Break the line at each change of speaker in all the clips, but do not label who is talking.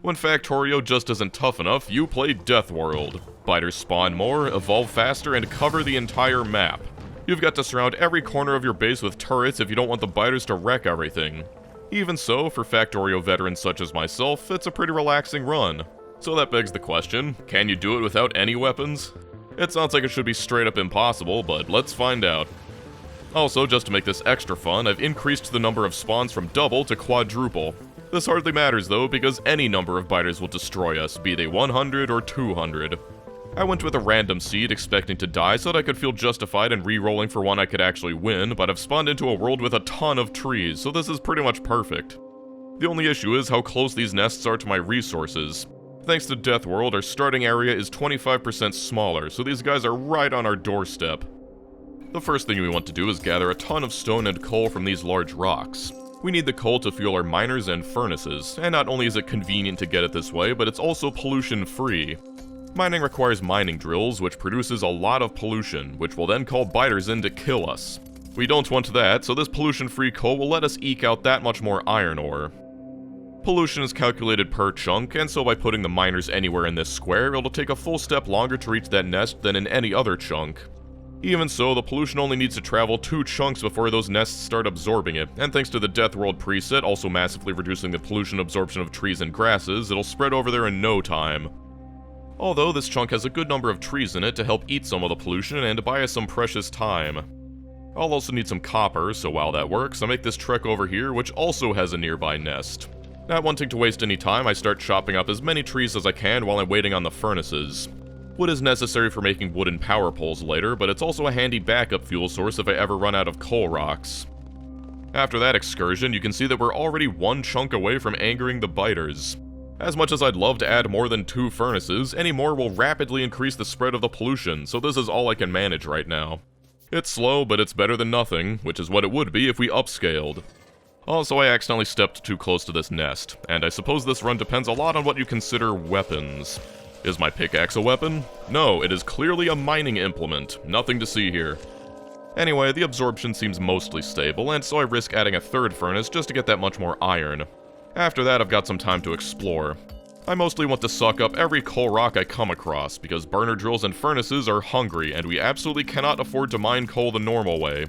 When Factorio just isn't tough enough, you play Deathworld. Biters spawn more, evolve faster, and cover the entire map. You've got to surround every corner of your base with turrets if you don't want the biters to wreck everything. Even so, for Factorio veterans such as myself, it's a pretty relaxing run. So that begs the question, can you do it without any weapons? It sounds like it should be straight up impossible, but let's find out. Also, just to make this extra fun, I've increased the number of spawns from double to quadruple. This hardly matters though, because any number of biters will destroy us, be they 100 or 200. I went with a random seed expecting to die so that I could feel justified in re-rolling for one I could actually win, but I've spawned into a world with a ton of trees, so this is pretty much perfect. The only issue is how close these nests are to my resources. Thanks to Deathworld, our starting area is 25% smaller, so these guys are right on our doorstep. The first thing we want to do is gather a ton of stone and coal from these large rocks. We need the coal to fuel our miners and furnaces, and not only is it convenient to get it this way, but it's also pollution-free. Mining requires mining drills, which produces a lot of pollution, which will then call biters in to kill us. We don't want that, so this pollution-free coal will let us eke out that much more iron ore. Pollution is calculated per chunk, and so by putting the miners anywhere in this square, it'll take a full step longer to reach that nest than in any other chunk. Even so, the pollution only needs to travel 2 chunks before those nests start absorbing it, and thanks to the Deathworld preset also massively reducing the pollution absorption of trees and grasses, it'll spread over there in no time. Although this chunk has a good number of trees in it to help eat some of the pollution and to buy us some precious time. I'll also need some copper, so while that works, I make this trek over here, which also has a nearby nest. Not wanting to waste any time, I start chopping up as many trees as I can while I'm waiting on the furnaces. Wood is necessary for making wooden power poles later, but it's also a handy backup fuel source if I ever run out of coal rocks. After that excursion, you can see that we're already one chunk away from angering the biters. As much as I'd love to add more than 2 furnaces, any more will rapidly increase the spread of the pollution, so this is all I can manage right now. It's slow, but it's better than nothing, which is what it would be if we upscaled. Also, I accidentally stepped too close to this nest, and I suppose this run depends a lot on what you consider weapons. Is my pickaxe a weapon? No, it is clearly a mining implement. Nothing to see here. Anyway, the absorption seems mostly stable, and so I risk adding a 3rd furnace just to get that much more iron. After that, I've got some time to explore. I mostly want to suck up every coal rock I come across, because burner drills and furnaces are hungry, and we absolutely cannot afford to mine coal the normal way.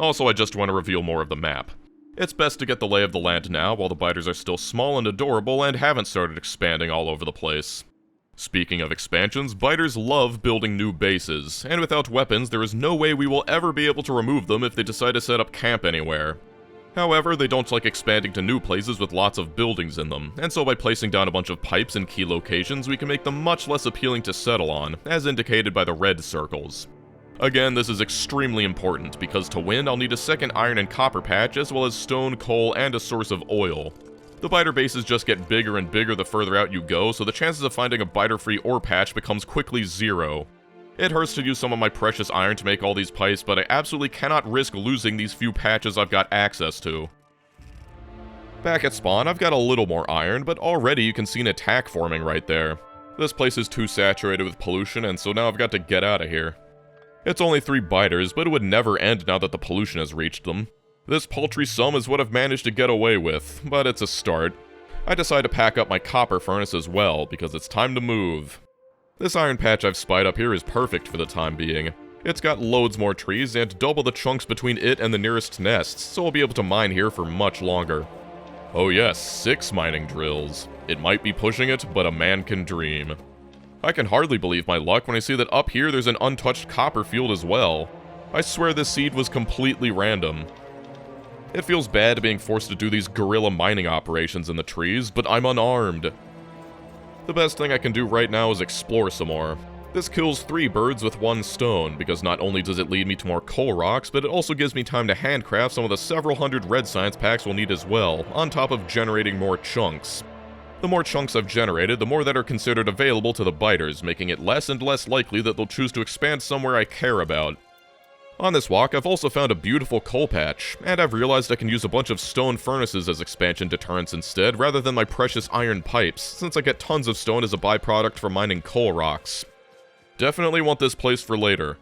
Also, I just want to reveal more of the map. It's best to get the lay of the land now, while the biters are still small and adorable and haven't started expanding all over the place. Speaking of expansions, biters love building new bases, and without weapons, there is no way we will ever be able to remove them if they decide to set up camp anywhere. However, they don't like expanding to new places with lots of buildings in them, and so by placing down a bunch of pipes in key locations, we can make them much less appealing to settle on, as indicated by the red circles. Again, this is extremely important, because to win, I'll need a second iron and copper patch, as well as stone, coal, and a source of oil. The biter bases just get bigger and bigger the further out you go, so the chances of finding a biter-free ore patch becomes quickly 0. It hurts to use some of my precious iron to make all these pipes, but I absolutely cannot risk losing these few patches I've got access to. Back at spawn, I've got a little more iron, but already you can see an attack forming right there. This place is too saturated with pollution, and so now I've got to get out of here. It's only 3 biters, but it would never end now that the pollution has reached them. This paltry sum is what I've managed to get away with, but it's a start. I decide to pack up my copper furnace as well, because it's time to move. This iron patch I've spied up here is perfect for the time being. It's got loads more trees and double the chunks between it and the nearest nests, so I'll be able to mine here for much longer. Oh yes, 6 mining drills. It might be pushing it, but a man can dream. I can hardly believe my luck when I see that up here there's an untouched copper field as well. I swear this seed was completely random. It feels bad being forced to do these guerrilla mining operations in the trees, but I'm unarmed. The best thing I can do right now is explore some more. This kills 3 birds with 1 stone, because not only does it lead me to more coal rocks, but it also gives me time to handcraft some of the several hundred red science packs we'll need as well, on top of generating more chunks. The more chunks I've generated, the more that are considered available to the biters, making it less and less likely that they'll choose to expand somewhere I care about. On this walk, I've also found a beautiful coal patch, and I've realized I can use a bunch of stone furnaces as expansion deterrents instead, rather than my precious iron pipes, since I get tons of stone as a byproduct from mining coal rocks. Definitely want this place for later.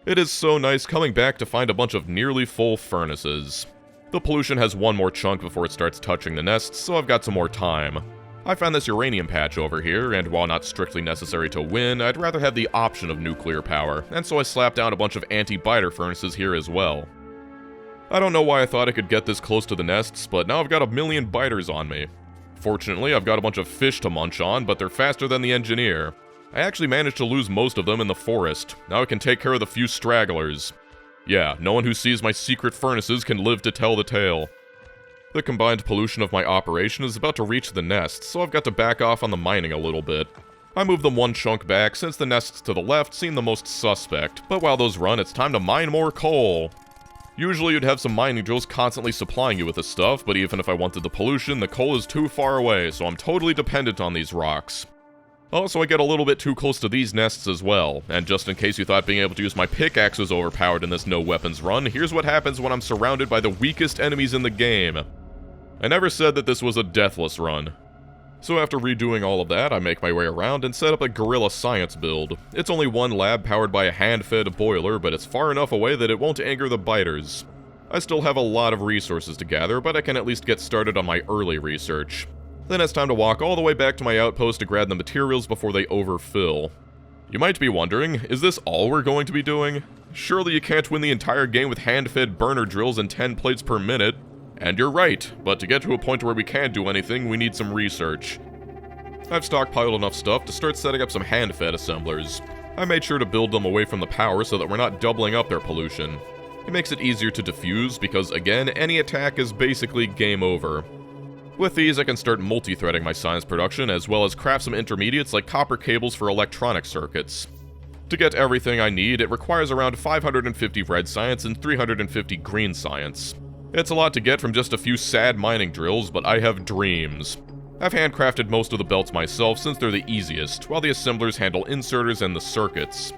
It is so nice coming back to find a bunch of nearly full furnaces. The pollution has 1 more chunk before it starts touching the nests, so I've got some more time. I found this uranium patch over here, and while not strictly necessary to win, I'd rather have the option of nuclear power, and so I slapped down a bunch of anti-biter furnaces here as well. I don't know why I thought I could get this close to the nests, but now I've got a million biters on me. Fortunately, I've got a bunch of fish to munch on, but they're faster than the engineer. I actually managed to lose most of them in the forest. Now I can take care of the few stragglers. Yeah, no one who sees my secret furnaces can live to tell the tale. The combined pollution of my operation is about to reach the nests, so I've got to back off on the mining a little bit. I moved them one chunk back since the nests to the left seem the most suspect, but while those run, it's time to mine more coal. Usually you'd have some mining drills constantly supplying you with this stuff, but even if I wanted the pollution, the coal is too far away, so I'm totally dependent on these rocks. Also, I get a little bit too close to these nests as well, and just in case you thought being able to use my pickaxe was overpowered in this no-weapons run, here's what happens when I'm surrounded by the weakest enemies in the game. I never said that this was a deathless run. So after redoing all of that, I make my way around and set up a guerrilla science build. It's only one lab powered by a hand-fed boiler, but it's far enough away that it won't anger the biters. I still have a lot of resources to gather, but I can at least get started on my early research. Then it's time to walk all the way back to my outpost to grab the materials before they overfill. You might be wondering, is this all we're going to be doing? Surely you can't win the entire game with hand-fed burner drills and 10 plates per minute. And you're right, but to get to a point where we can't do anything, we need some research. I've stockpiled enough stuff to start setting up some hand-fed assemblers. I made sure to build them away from the power so that we're not doubling up their pollution. It makes it easier to defuse because, again, any attack is basically game over. With these, I can start multi-threading my science production, as well as craft some intermediates like copper cables for electronic circuits. To get everything I need, it requires around 550 red science and 350 green science. It's a lot to get from just a few sad mining drills, but I have dreams. I've handcrafted most of the belts myself since they're the easiest, while the assemblers handle inserters and the circuits.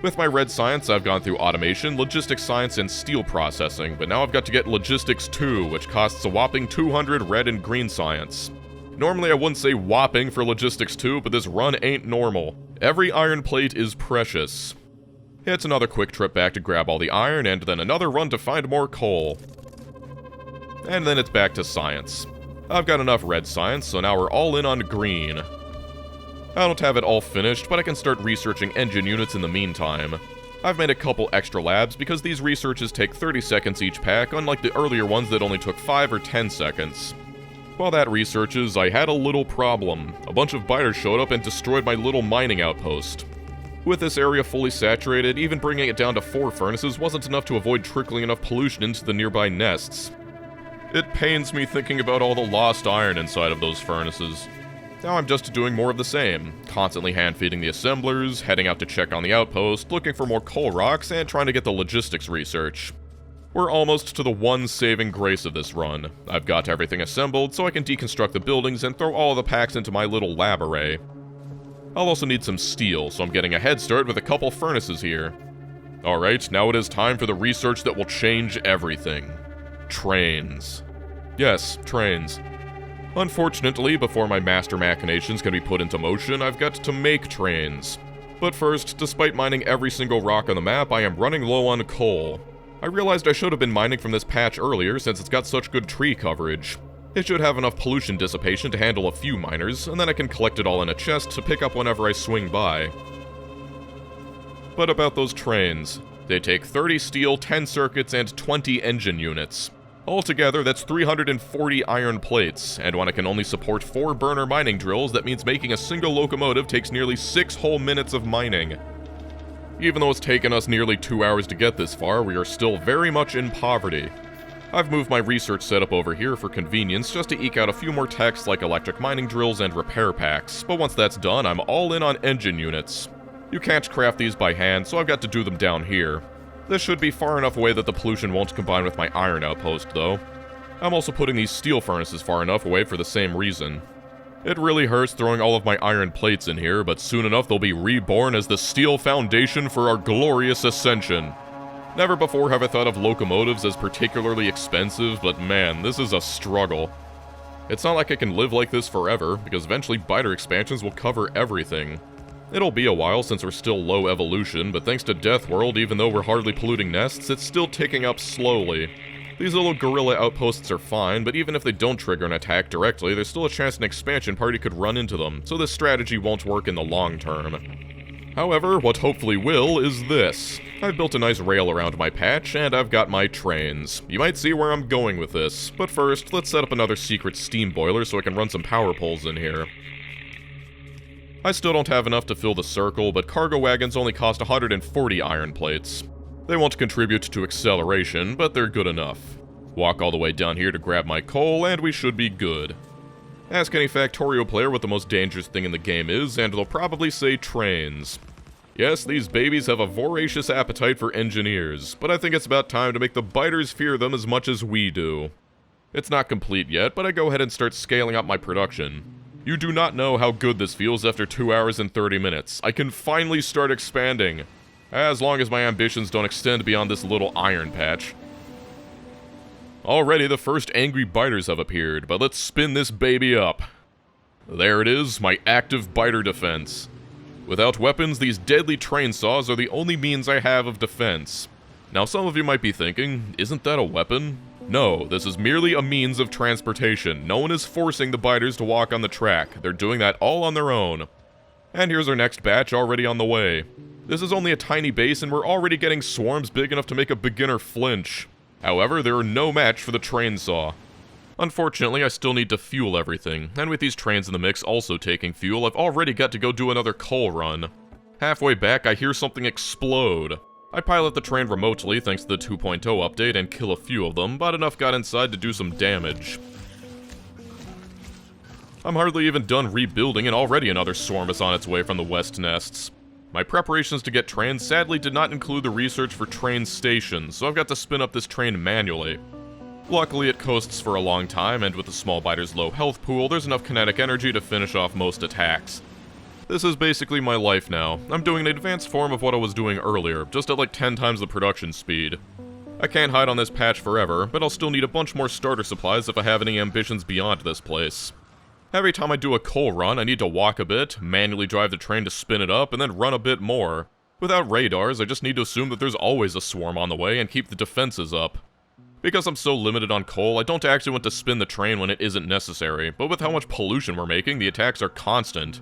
With my red science, I've gone through automation, logistics science, and steel processing, but now I've got to get logistics 2, which costs a whopping 200 red and green science. Normally I wouldn't say whopping for logistics 2, but this run ain't normal. Every iron plate is precious. It's another quick trip back to grab all the iron, and then another run to find more coal. And then it's back to science. I've got enough red science, so now we're all in on green. I don't have it all finished, but I can start researching engine units in the meantime. I've made a couple extra labs because these researches take 30 seconds each pack, unlike the earlier ones that only took 5 or 10 seconds. While that researches, I had a little problem. A bunch of biters showed up and destroyed my little mining outpost. With this area fully saturated, even bringing it down to 4 furnaces wasn't enough to avoid trickling enough pollution into the nearby nests. It pains me thinking about all the lost iron inside of those furnaces. Now I'm just doing more of the same, constantly hand-feeding the assemblers, heading out to check on the outpost, looking for more coal rocks, and trying to get the logistics research. We're almost to the one saving grace of this run. I've got everything assembled so I can deconstruct the buildings and throw all the packs into my little lab array. I'll also need some steel, so I'm getting a head start with a couple furnaces here. Alright, now it is time for the research that will change everything. Trains. Yes, trains. Unfortunately, before my master machinations can be put into motion, I've got to make trains. But first, despite mining every single rock on the map, I am running low on coal. I realized I should have been mining from this patch earlier since it's got such good tree coverage. It should have enough pollution dissipation to handle a few miners, and then I can collect it all in a chest to pick up whenever I swing by. But about those trains. They take 30 steel, 10 circuits, and 20 engine units. Altogether, that's 340 iron plates, and when I can only support 4 burner mining drills, that means making a single locomotive takes nearly 6 whole minutes of mining. Even though it's taken us nearly 2 hours to get this far, we are still very much in poverty. I've moved my research setup over here for convenience just to eke out a few more techs like electric mining drills and repair packs, but once that's done, I'm all in on engine units. You can't craft these by hand, so I've got to do them down here. This should be far enough away that the pollution won't combine with my iron outpost, though. I'm also putting these steel furnaces far enough away for the same reason. It really hurts throwing all of my iron plates in here, but soon enough they'll be reborn as the steel foundation for our glorious ascension. Never before have I thought of locomotives as particularly expensive, but man, this is a struggle. It's not like I can live like this forever, because eventually biter expansions will cover everything. It'll be a while since we're still low evolution, but thanks to Deathworld, even though we're hardly polluting nests, it's still ticking up slowly. These little guerrilla outposts are fine, but even if they don't trigger an attack directly, there's still a chance an expansion party could run into them, so this strategy won't work in the long term. However, what hopefully will is this. I've built a nice rail around my patch, and I've got my trains. You might see where I'm going with this, but first, let's set up another secret steam boiler so I can run some power poles in here. I still don't have enough to fill the circle, but cargo wagons only cost 140 iron plates. They won't contribute to acceleration, but they're good enough. Walk all the way down here to grab my coal, and we should be good. Ask any Factorio player what the most dangerous thing in the game is, and they'll probably say trains. Yes, these babies have a voracious appetite for engineers, but I think it's about time to make the biters fear them as much as we do. It's not complete yet, but I go ahead and start scaling up my production. You do not know how good this feels after 2 hours and 30 minutes. I can finally start expanding. As long as my ambitions don't extend beyond this little iron patch. Already the first angry biters have appeared, but let's spin this baby up. There it is, my active biter defense. Without weapons, these deadly train saws are the only means I have of defense. Now some of you might be thinking, isn't that a weapon? No, this is merely a means of transportation. No one is forcing the biters to walk on the track. They're doing that all on their own. And here's our next batch already on the way. This is only a tiny base and we're already getting swarms big enough to make a beginner flinch. However, they are no match for the train saw. Unfortunately, I still need to fuel everything, and with these trains in the mix also taking fuel, I've already got to go do another coal run. Halfway back, I hear something explode. I pilot the train remotely thanks to the 2.0 update and kill a few of them, but enough got inside to do some damage. I'm hardly even done rebuilding and already another swarm is on its way from the west nests. My preparations to get trains sadly did not include the research for train stations, so I've got to spin up this train manually. Luckily it coasts for a long time, and with the small biter's low health pool, there's enough kinetic energy to finish off most attacks. This is basically my life now. I'm doing an advanced form of what I was doing earlier, just at like 10 times the production speed. I can't hide on this patch forever, but I'll still need a bunch more starter supplies if I have any ambitions beyond this place. Every time I do a coal run, I need to walk a bit, manually drive the train to spin it up, and then run a bit more. Without radars, I just need to assume that there's always a swarm on the way and keep the defenses up. Because I'm so limited on coal, I don't actually want to spin the train when it isn't necessary, but with how much pollution we're making, the attacks are constant.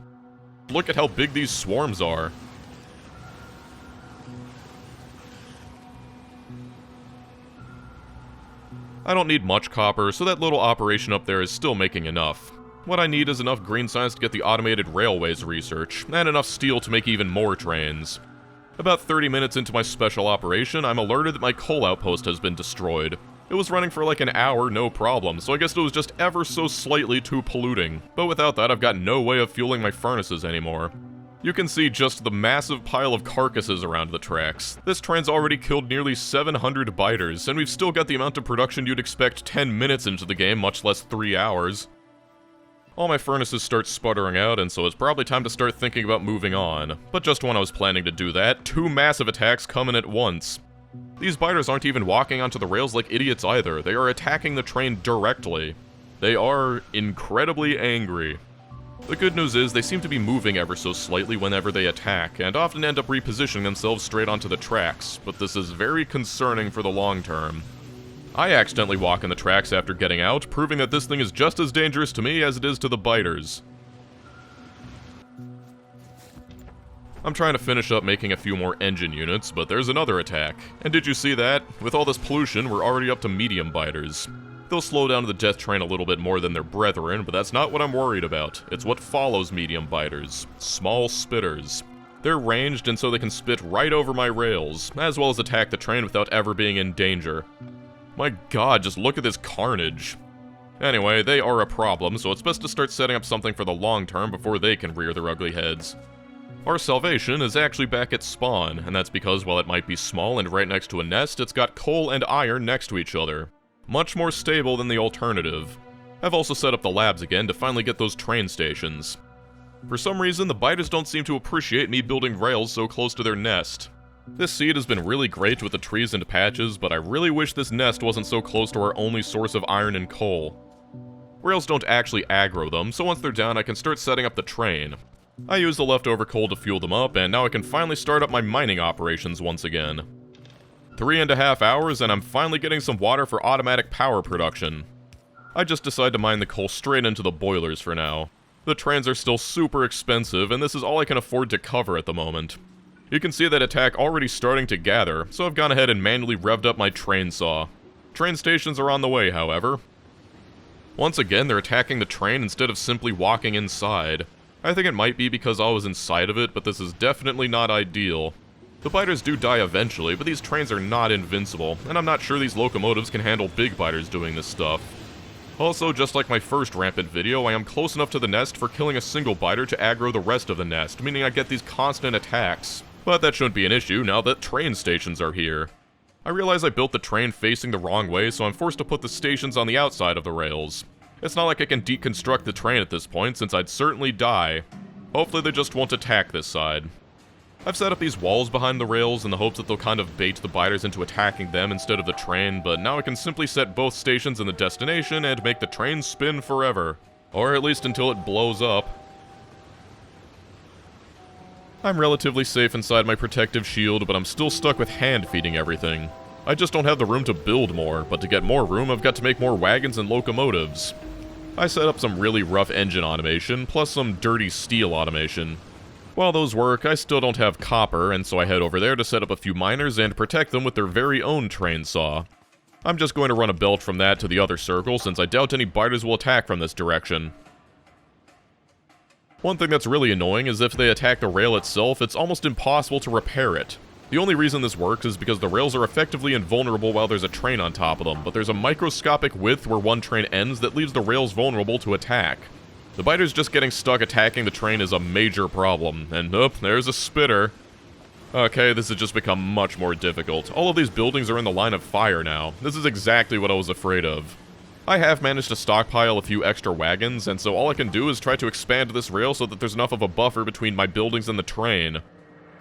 Look at how big these swarms are. I don't need much copper, so that little operation up there is still making enough. What I need is enough green science to get the automated railways research, and enough steel to make even more trains. About 30 minutes into my special operation, I'm alerted that my coal outpost has been destroyed. It was running for like an hour, no problem, so I guess it was just ever so slightly too polluting. But without that, I've got no way of fueling my furnaces anymore. You can see just the massive pile of carcasses around the tracks. This train's already killed nearly 700 biters, and we've still got the amount of production you'd expect 10 minutes into the game, much less 3 hours. All my furnaces start sputtering out, and so it's probably time to start thinking about moving on. But just when I was planning to do that, 2 massive attacks come in at once. These biters aren't even walking onto the rails like idiots either, they are attacking the train directly. They are incredibly angry. The good news is they seem to be moving ever so slightly whenever they attack, and often end up repositioning themselves straight onto the tracks, but this is very concerning for the long term. I accidentally walk in the tracks after getting out, proving that this thing is just as dangerous to me as it is to the biters. I'm trying to finish up making a few more engine units, but there's another attack. And did you see that? With all this pollution, we're already up to medium biters. They'll slow down the death train a little bit more than their brethren, but that's not what I'm worried about. It's what follows medium biters. Small spitters. They're ranged, and so they can spit right over my rails, as well as attack the train without ever being in danger. My god, just look at this carnage. Anyway, they are a problem, so it's best to start setting up something for the long term before they can rear their ugly heads. Our salvation is actually back at spawn, and that's because while it might be small and right next to a nest, it's got coal and iron next to each other. Much more stable than the alternative. I've also set up the labs again to finally get those train stations. For some reason, the biters don't seem to appreciate me building rails so close to their nest. This seed has been really great with the trees and patches, but I really wish this nest wasn't so close to our only source of iron and coal. Rails don't actually aggro them, so once they're down I can start setting up the train. I use the leftover coal to fuel them up, and now I can finally start up my mining operations once again. 3.5 hours and I'm finally getting some water for automatic power production. I just decided to mine the coal straight into the boilers for now. The trains are still super expensive and this is all I can afford to cover at the moment. You can see that attack already starting to gather, so I've gone ahead and manually revved up my train saw. Train stations are on the way, however. Once again, they're attacking the train instead of simply walking inside. I think it might be because I was inside of it, but this is definitely not ideal. The biters do die eventually, but these trains are not invincible, and I'm not sure these locomotives can handle big biters doing this stuff. Also, just like my first rampant video, I am close enough to the nest for killing a single biter to aggro the rest of the nest, meaning I get these constant attacks. But that shouldn't be an issue now that train stations are here. I realize I built the train facing the wrong way, so I'm forced to put the stations on the outside of the rails. It's not like I can deconstruct the train at this point, since I'd certainly die. Hopefully they just won't attack this side. I've set up these walls behind the rails in the hopes that they'll kind of bait the biters into attacking them instead of the train, but now I can simply set both stations in the destination and make the train spin forever. Or at least until it blows up. I'm relatively safe inside my protective shield, but I'm still stuck with hand-feeding everything. I just don't have the room to build more, but to get more room, I've got to make more wagons and locomotives. I set up some really rough engine automation, plus some dirty steel automation. While those work, I still don't have copper, and so I head over there to set up a few miners and protect them with their very own train saw. I'm just going to run a belt from that to the other circle, since I doubt any biters will attack from this direction. One thing that's really annoying is if they attack the rail itself, it's almost impossible to repair it. The only reason this works is because the rails are effectively invulnerable while there's a train on top of them, but there's a microscopic width where one train ends that leaves the rails vulnerable to attack. The biters just getting stuck attacking the train is a major problem, and there's a spitter. Okay, this has just become much more difficult. All of these buildings are in the line of fire now. This is exactly what I was afraid of. I have managed to stockpile a few extra wagons, and so all I can do is try to expand this rail so that there's enough of a buffer between my buildings and the train.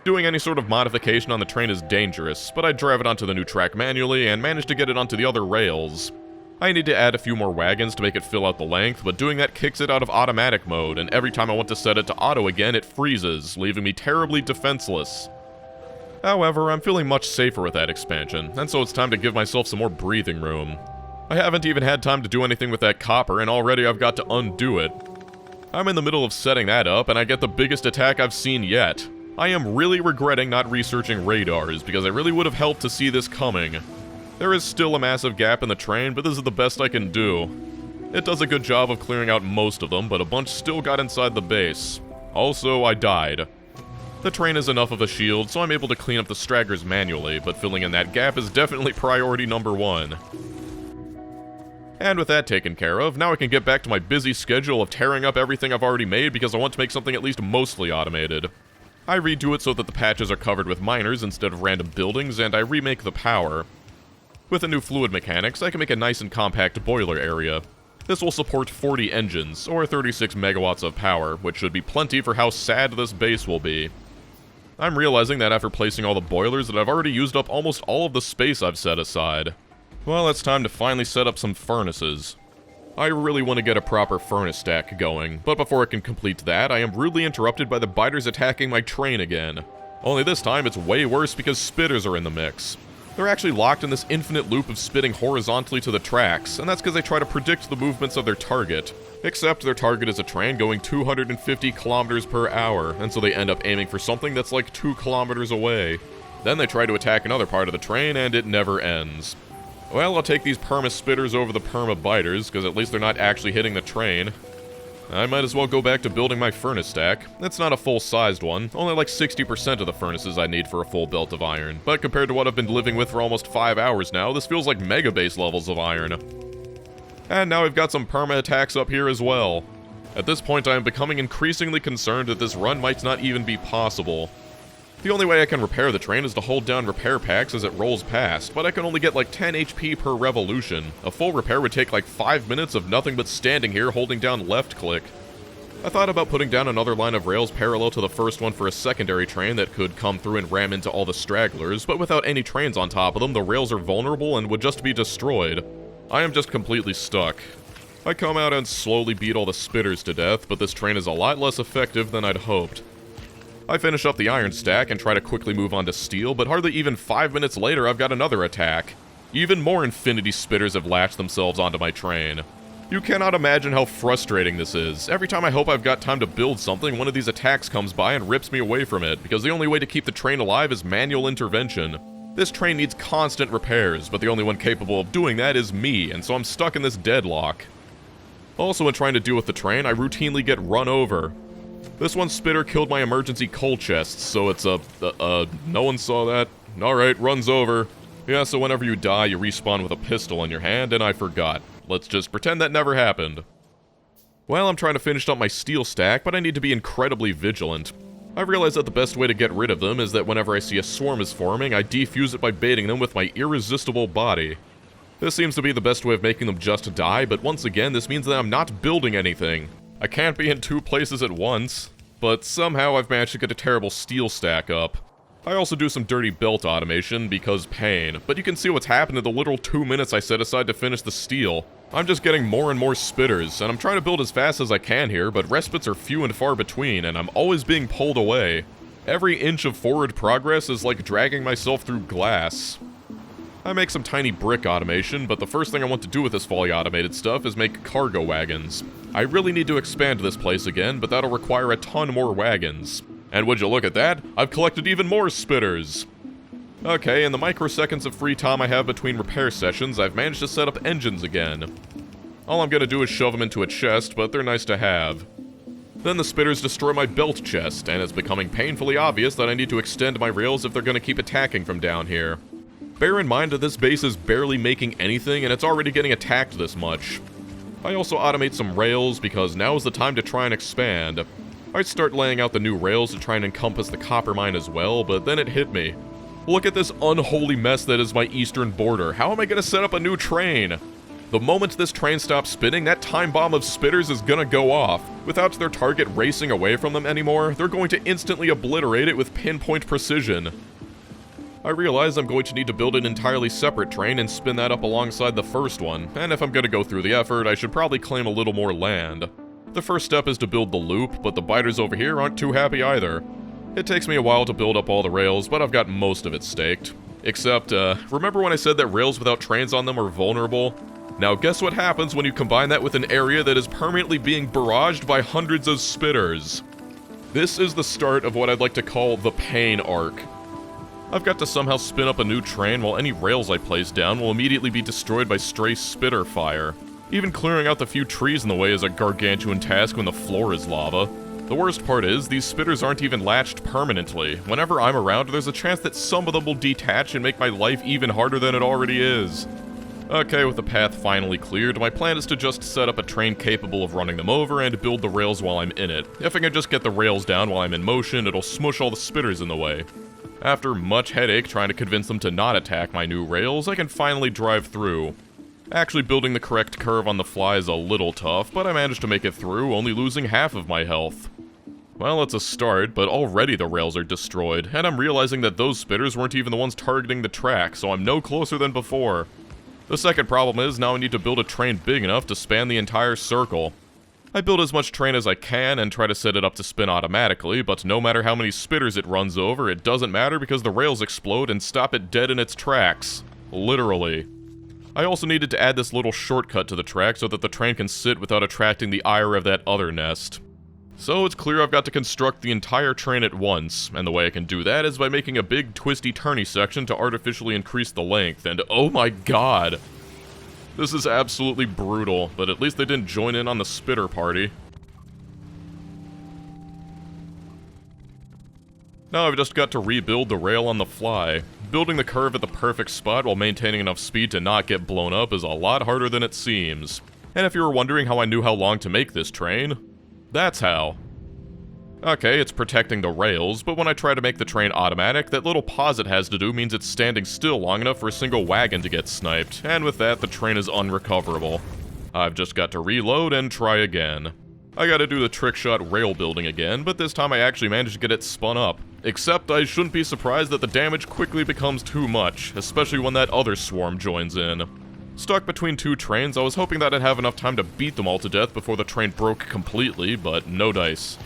Doing any sort of modification on the train is dangerous, but I drive it onto the new track manually and manage to get it onto the other rails. I need to add a few more wagons to make it fill out the length, but doing that kicks it out of automatic mode, and every time I want to set it to auto again, it freezes, leaving me terribly defenseless. However, I'm feeling much safer with that expansion, and so it's time to give myself some more breathing room. I haven't even had time to do anything with that copper, and already I've got to undo it. I'm in the middle of setting that up, and I get the biggest attack I've seen yet. I am really regretting not researching radars, because I really would have helped to see this coming. There is still a massive gap in the train, but this is the best I can do. It does a good job of clearing out most of them, but a bunch still got inside the base. Also, I died. The train is enough of a shield, so I'm able to clean up the stragglers manually, but filling in that gap is definitely priority number one. And with that taken care of, now I can get back to my busy schedule of tearing up everything I've already made because I want to make something at least mostly automated. I redo it so that the patches are covered with miners instead of random buildings, and I remake the power. With the new fluid mechanics, I can make a nice and compact boiler area. This will support 40 engines, or 36 megawatts of power, which should be plenty for how sad this base will be. I'm realizing that after placing all the boilers that I've already used up almost all of the space I've set aside. Well, it's time to finally set up some furnaces. I really want to get a proper furnace stack going, but before I can complete that, I am rudely interrupted by the biters attacking my train again. Only this time it's way worse because spitters are in the mix. They're actually locked in this infinite loop of spitting horizontally to the tracks, and that's because they try to predict the movements of their target. Except their target is a train going 250 kilometers per hour, and so they end up aiming for something that's like 2 kilometers away. Then they try to attack another part of the train, and it never ends. Well, I'll take these perma-spitters over the perma-biters, because at least they're not actually hitting the train. I might as well go back to building my furnace stack. It's not a full-sized one, only like 60% of the furnaces I need for a full belt of iron, but compared to what I've been living with for almost 5 hours now, this feels like mega base levels of iron. And now we've got some perma-attacks up here as well. At this point, I am becoming increasingly concerned that this run might not even be possible. The only way I can repair the train is to hold down repair packs as it rolls past, but I can only get like 10 HP per revolution. A full repair would take like 5 minutes of nothing but standing here holding down left click. I thought about putting down another line of rails parallel to the first one for a secondary train that could come through and ram into all the stragglers, but without any trains on top of them, the rails are vulnerable and would just be destroyed. I am just completely stuck. I come out and slowly beat all the spitters to death, but this train is a lot less effective than I'd hoped. I finish up the iron stack and try to quickly move on to steel, but hardly even 5 minutes later I've got another attack. Even more infinity spitters have latched themselves onto my train. You cannot imagine how frustrating this is. Every time I hope I've got time to build something, one of these attacks comes by and rips me away from it, because the only way to keep the train alive is manual intervention. This train needs constant repairs, but the only one capable of doing that is me, and so I'm stuck in this deadlock. Also, in trying to deal with the train, I routinely get run over. This one spitter killed my emergency coal chests, so it's no one saw that? Alright, runs over. Yeah, so whenever you die, you respawn with a pistol in your hand, and I forgot. Let's just pretend that never happened. Well, I'm trying to finish up my steel stack, but I need to be incredibly vigilant. I realize that the best way to get rid of them is that whenever I see a swarm is forming, I defuse it by baiting them with my irresistible body. This seems to be the best way of making them just die, but once again, this means that I'm not building anything. I can't be in 2 places at once, but somehow I've managed to get a terrible steel stack up. I also do some dirty belt automation, because pain, but you can see what's happened in the literal 2 minutes I set aside to finish the steel. I'm just getting more and more spitters, and I'm trying to build as fast as I can here, but respites are few and far between, and I'm always being pulled away. Every inch of forward progress is like dragging myself through glass. I make some tiny brick automation, but the first thing I want to do with this fully automated stuff is make cargo wagons. I really need to expand this place again, but that'll require a ton more wagons. And would you look at that, I've collected even more spitters! Okay, in the microseconds of free time I have between repair sessions, I've managed to set up engines again. All I'm gonna do is shove them into a chest, but they're nice to have. Then the spitters destroy my belt chest, and it's becoming painfully obvious that I need to extend my rails if they're gonna keep attacking from down here. Bear in mind that this base is barely making anything, and it's already getting attacked this much. I also automate some rails, because now is the time to try and expand. I start laying out the new rails to try and encompass the copper mine as well, but then it hit me. Look at this unholy mess that is my eastern border. How am I gonna set up a new train? The moment this train stops spinning, that time bomb of spitters is gonna go off. Without their target racing away from them anymore, they're going to instantly obliterate it with pinpoint precision. I realize I'm going to need to build an entirely separate train and spin that up alongside the first one, and if I'm gonna go through the effort, I should probably claim a little more land. The first step is to build the loop, but the biters over here aren't too happy either. It takes me a while to build up all the rails, but I've got most of it staked. Except, remember when I said that rails without trains on them are vulnerable? Now guess what happens when you combine that with an area that is permanently being barraged by hundreds of spitters? This is the start of what I'd like to call the pain arc. I've got to somehow spin up a new train while any rails I place down will immediately be destroyed by stray spitter fire. Even clearing out the few trees in the way is a gargantuan task when the floor is lava. The worst part is, these spitters aren't even latched permanently. Whenever I'm around, there's a chance that some of them will detach and make my life even harder than it already is. Okay, with the path finally cleared, my plan is to just set up a train capable of running them over and build the rails while I'm in it. If I can just get the rails down while I'm in motion, it'll smush all the spitters in the way. After much headache trying to convince them to not attack my new rails, I can finally drive through. Actually building the correct curve on the fly is a little tough, but I managed to make it through, only losing half of my health. Well, it's a start, but already the rails are destroyed, and I'm realizing that those spitters weren't even the ones targeting the track, so I'm no closer than before. The second problem is, now I need to build a train big enough to span the entire circle. I build as much train as I can and try to set it up to spin automatically, but no matter how many spitters it runs over, it doesn't matter because the rails explode and stop it dead in its tracks. Literally. I also needed to add this little shortcut to the track so that the train can sit without attracting the ire of that other nest. So it's clear I've got to construct the entire train at once, and the way I can do that is by making a big twisty-turny section to artificially increase the length, and oh my god! This is absolutely brutal, but at least they didn't join in on the spitter party. Now I've just got to rebuild the rail on the fly. Building the curve at the perfect spot while maintaining enough speed to not get blown up is a lot harder than it seems. And if you were wondering how I knew how long to make this train, that's how. Okay, it's protecting the rails, but when I try to make the train automatic, that little pause it has to do means it's standing still long enough for a single wagon to get sniped, and with that, the train is unrecoverable. I've just got to reload and try again. I gotta do the trickshot rail building again, but this time I actually managed to get it spun up. Except I shouldn't be surprised that the damage quickly becomes too much, especially when that other swarm joins in. Stuck between two trains, I was hoping that I'd have enough time to beat them all to death before the train broke completely, but no dice.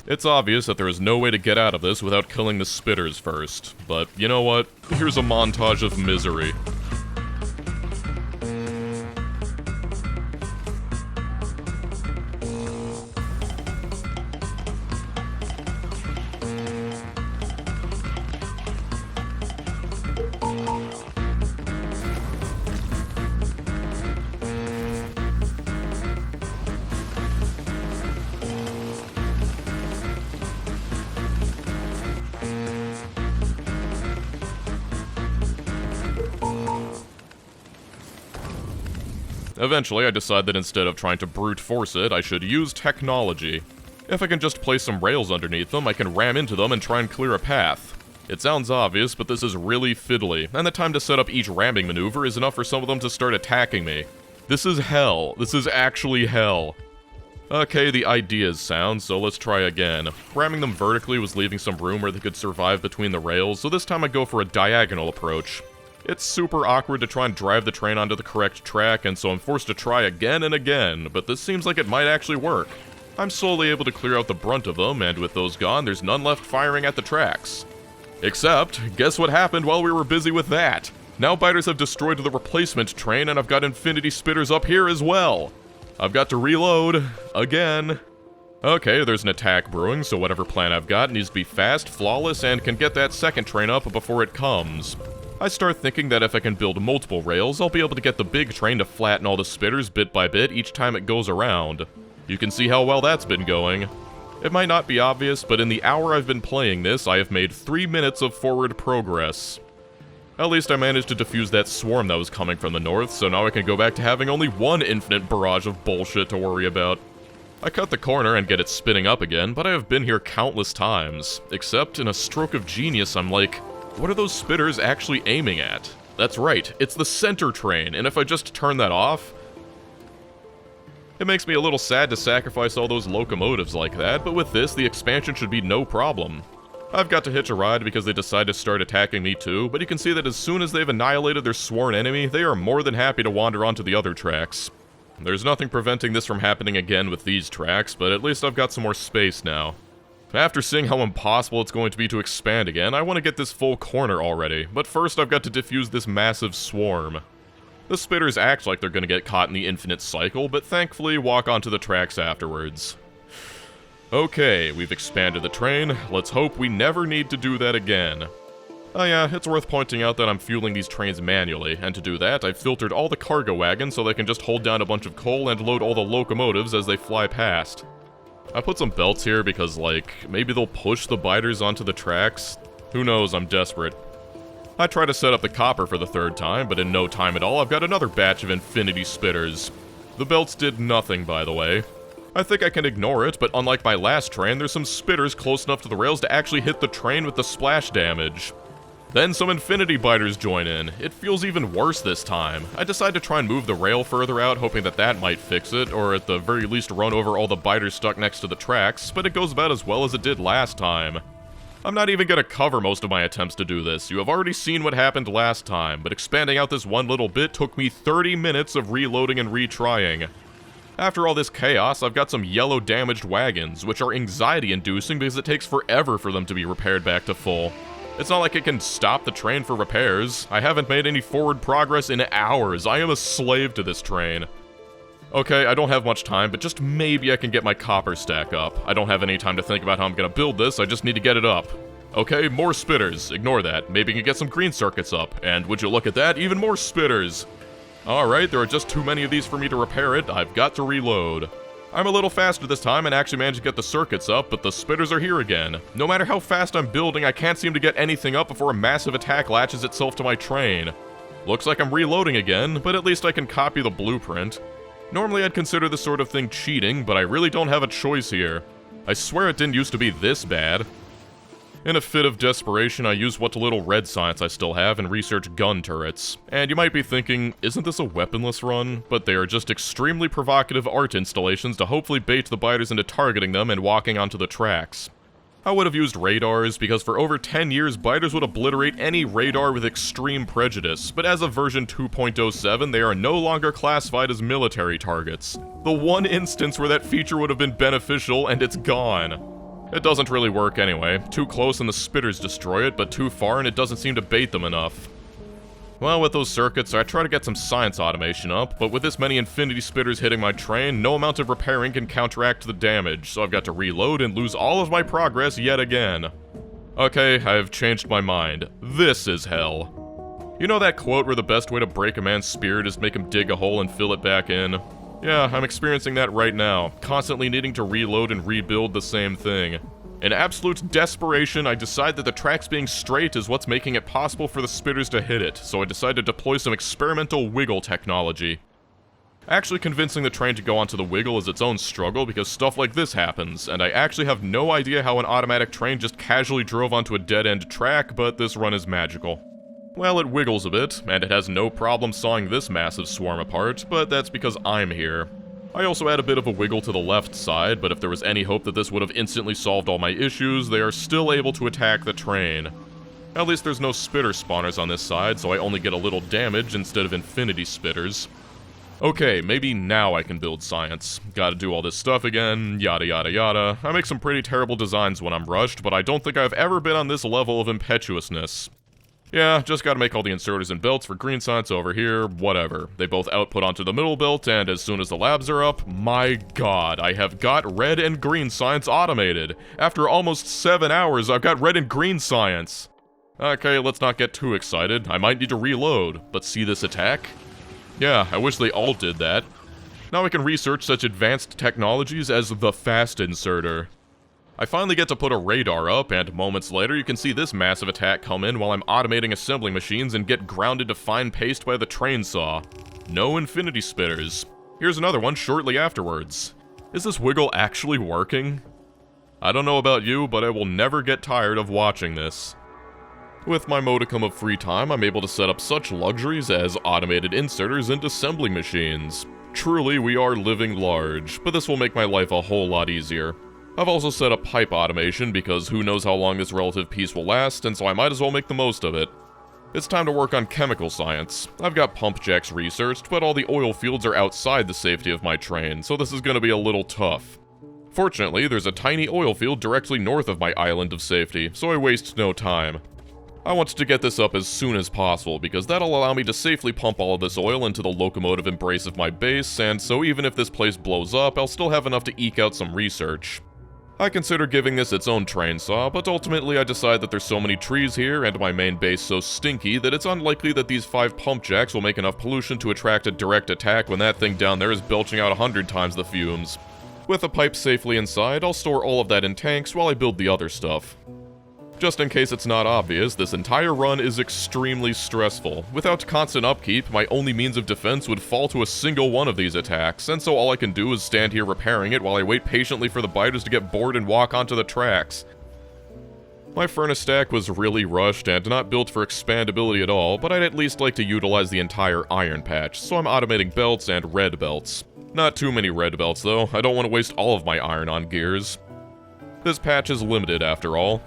It's obvious that there is no way to get out of this without killing the spitters first, but you know what? Here's a montage of misery. Eventually, I decide that instead of trying to brute force it, I should use technology. If I can just place some rails underneath them, I can ram into them and try and clear a path. It sounds obvious, but this is really fiddly, and the time to set up each ramming maneuver is enough for some of them to start attacking me. This is hell. This is actually hell. Okay, the idea is sound, so let's try again. Ramming them vertically was leaving some room where they could survive between the rails, so this time I go for a diagonal approach. It's super awkward to try and drive the train onto the correct track, and so I'm forced to try again and again, but this seems like it might actually work. I'm slowly able to clear out the brunt of them, and with those gone, there's none left firing at the tracks. Except, guess what happened while we were busy with that? Now biters have destroyed the replacement train, and I've got infinity spitters up here as well. I've got to reload. Again. Okay, there's an attack brewing, so whatever plan I've got needs to be fast, flawless, and can get that second train up before it comes. I start thinking that if I can build multiple rails, I'll be able to get the big train to flatten all the spitters bit by bit each time it goes around. You can see how well that's been going. It might not be obvious, but in the hour I've been playing this, I have made 3 minutes of forward progress. At least I managed to defuse that swarm that was coming from the north, so now I can go back to having only one infinite barrage of bullshit to worry about. I cut the corner and get it spinning up again, but I have been here countless times. Except, in a stroke of genius, I'm like, what are those spitters actually aiming at? That's right, it's the center train, and if I just turn that off... It makes me a little sad to sacrifice all those locomotives like that, but with this, the expansion should be no problem. I've got to hitch a ride because they decide to start attacking me too, but you can see that as soon as they've annihilated their sworn enemy, they are more than happy to wander onto the other tracks. There's nothing preventing this from happening again with these tracks, but at least I've got some more space now. After seeing how impossible it's going to be to expand again, I want to get this full corner already, but first I've got to defuse this massive swarm. The spitters act like they're going to get caught in the infinite cycle, but thankfully walk onto the tracks afterwards. Okay, we've expanded the train, let's hope we never need to do that again. Oh yeah, it's worth pointing out that I'm fueling these trains manually, and to do that, I've filtered all the cargo wagons so they can just hold down a bunch of coal and load all the locomotives as they fly past. I put some belts here because, like, maybe they'll push the biters onto the tracks. Who knows, I'm desperate. I try to set up the copper for the third time, but in no time at all, I've got another batch of infinity spitters. The belts did nothing, by the way. I think I can ignore it, but unlike my last train, there's some spitters close enough to the rails to actually hit the train with the splash damage. Then some infinity biters join in. It feels even worse this time. I decide to try and move the rail further out, hoping that that might fix it, or at the very least run over all the biters stuck next to the tracks, but it goes about as well as it did last time. I'm not even gonna cover most of my attempts to do this. You have already seen what happened last time, but expanding out this one little bit took me 30 minutes of reloading and retrying. After all this chaos, I've got some yellow damaged wagons, which are anxiety-inducing because it takes forever for them to be repaired back to full. It's not like it can stop the train for repairs. I haven't made any forward progress in hours. I am a slave to this train. Okay, I don't have much time, but just maybe I can get my copper stack up. I don't have any time to think about how I'm gonna build this, I just need to get it up. Okay, more spitters. Ignore that. Maybe I can get some green circuits up. And would you look at that, even more spitters. Alright, there are just too many of these for me to repair it. I've got to reload. I'm a little faster this time and actually managed to get the circuits up, but the spitters are here again. No matter how fast I'm building, I can't seem to get anything up before a massive attack latches itself to my train. Looks like I'm reloading again, but at least I can copy the blueprint. Normally I'd consider this sort of thing cheating, but I really don't have a choice here. I swear it didn't used to be this bad. In a fit of desperation, I use what little red science I still have and research gun turrets. And you might be thinking, isn't this a weaponless run? But they are just extremely provocative art installations to hopefully bait the biters into targeting them and walking onto the tracks. I would have used radars, because for over 10 years, biters would obliterate any radar with extreme prejudice, but as of version 2.07, they are no longer classified as military targets. The one instance where that feature would have been beneficial, and it's gone. It doesn't really work anyway. Too close and the spitters destroy it, but too far and it doesn't seem to bait them enough. Well, with those circuits, I try to get some science automation up, but with this many infinity spitters hitting my train, no amount of repairing can counteract the damage, so I've got to reload and lose all of my progress yet again. Okay, I've changed my mind. This is hell. You know that quote where the best way to break a man's spirit is to make him dig a hole and fill it back in? Yeah, I'm experiencing that right now, constantly needing to reload and rebuild the same thing. In absolute desperation, I decide that the tracks being straight is what's making it possible for the spitters to hit it, so I decide to deploy some experimental wiggle technology. Actually convincing the train to go onto the wiggle is its own struggle because stuff like this happens, and I actually have no idea how an automatic train just casually drove onto a dead-end track, but this run is magical. Well, it wiggles a bit, and it has no problem sawing this massive swarm apart, but that's because I'm here. I also add a bit of a wiggle to the left side, but if there was any hope that this would have instantly solved all my issues, they are still able to attack the train. At least there's no spitter spawners on this side, so I only get a little damage instead of infinity spitters. Okay, maybe now I can build science. Gotta do all this stuff again, yada yada yada. I make some pretty terrible designs when I'm rushed, but I don't think I've ever been on this level of impetuousness. Yeah, just gotta make all the inserters and belts for green science over here, whatever. They both output onto the middle belt, and as soon as the labs are up, my god, I have got red and green science automated. After almost 7 hours, I've got red and green science. Okay, let's not get too excited. I might need to reload, but see this attack? Yeah, I wish they all did that. Now I can research such advanced technologies as the fast inserter. I finally get to put a radar up, and moments later you can see this massive attack come in while I'm automating assembly machines and get grounded to fine paste by the train saw. No infinity spitters. Here's another one shortly afterwards. Is this wiggle actually working? I don't know about you, but I will never get tired of watching this. With my modicum of free time, I'm able to set up such luxuries as automated inserters and assembly machines. Truly, we are living large, but this will make my life a whole lot easier. I've also set up pipe automation because who knows how long this relative peace will last, and so I might as well make the most of it. It's time to work on chemical science. I've got pump jacks researched, but all the oil fields are outside the safety of my train, so this is going to be a little tough. Fortunately, there's a tiny oil field directly north of my island of safety, so I waste no time. I want to get this up as soon as possible, because that'll allow me to safely pump all of this oil into the locomotive embrace of my base, and so even if this place blows up, I'll still have enough to eke out some research. I consider giving this its own train saw, but ultimately I decide that there's so many trees here and my main base so stinky that it's unlikely that these 5 pump jacks will make enough pollution to attract a direct attack when that thing down there is belching out 100 times the fumes. With the pipe safely inside, I'll store all of that in tanks while I build the other stuff. Just in case it's not obvious, this entire run is extremely stressful. Without constant upkeep, my only means of defense would fall to a single one of these attacks, and so all I can do is stand here repairing it while I wait patiently for the biters to get bored and walk onto the tracks. My furnace stack was really rushed and not built for expandability at all, but I'd at least like to utilize the entire iron patch, so I'm automating belts and red belts. Not too many red belts though, I don't want to waste all of my iron on gears. This patch is limited after all.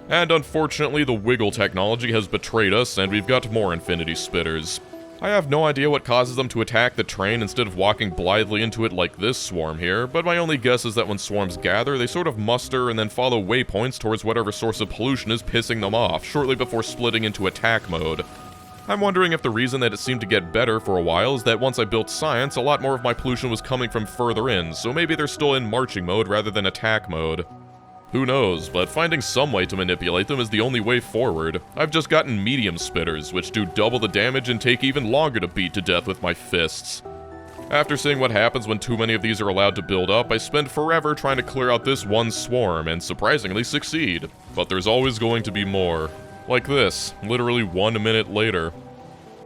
And unfortunately, the wiggle technology has betrayed us, and we've got more infinity spitters. I have no idea what causes them to attack the train instead of walking blithely into it like this swarm here, but my only guess is that when swarms gather, they sort of muster and then follow waypoints towards whatever source of pollution is pissing them off, shortly before splitting into attack mode. I'm wondering if the reason that it seemed to get better for a while is that once I built science, a lot more of my pollution was coming from further in, so maybe they're still in marching mode rather than attack mode. Who knows, but finding some way to manipulate them is the only way forward. I've just gotten medium spitters, which do double the damage and take even longer to beat to death with my fists. After seeing what happens when too many of these are allowed to build up, I spend forever trying to clear out this one swarm, and surprisingly succeed. But there's always going to be more. Like this, literally 1 minute later.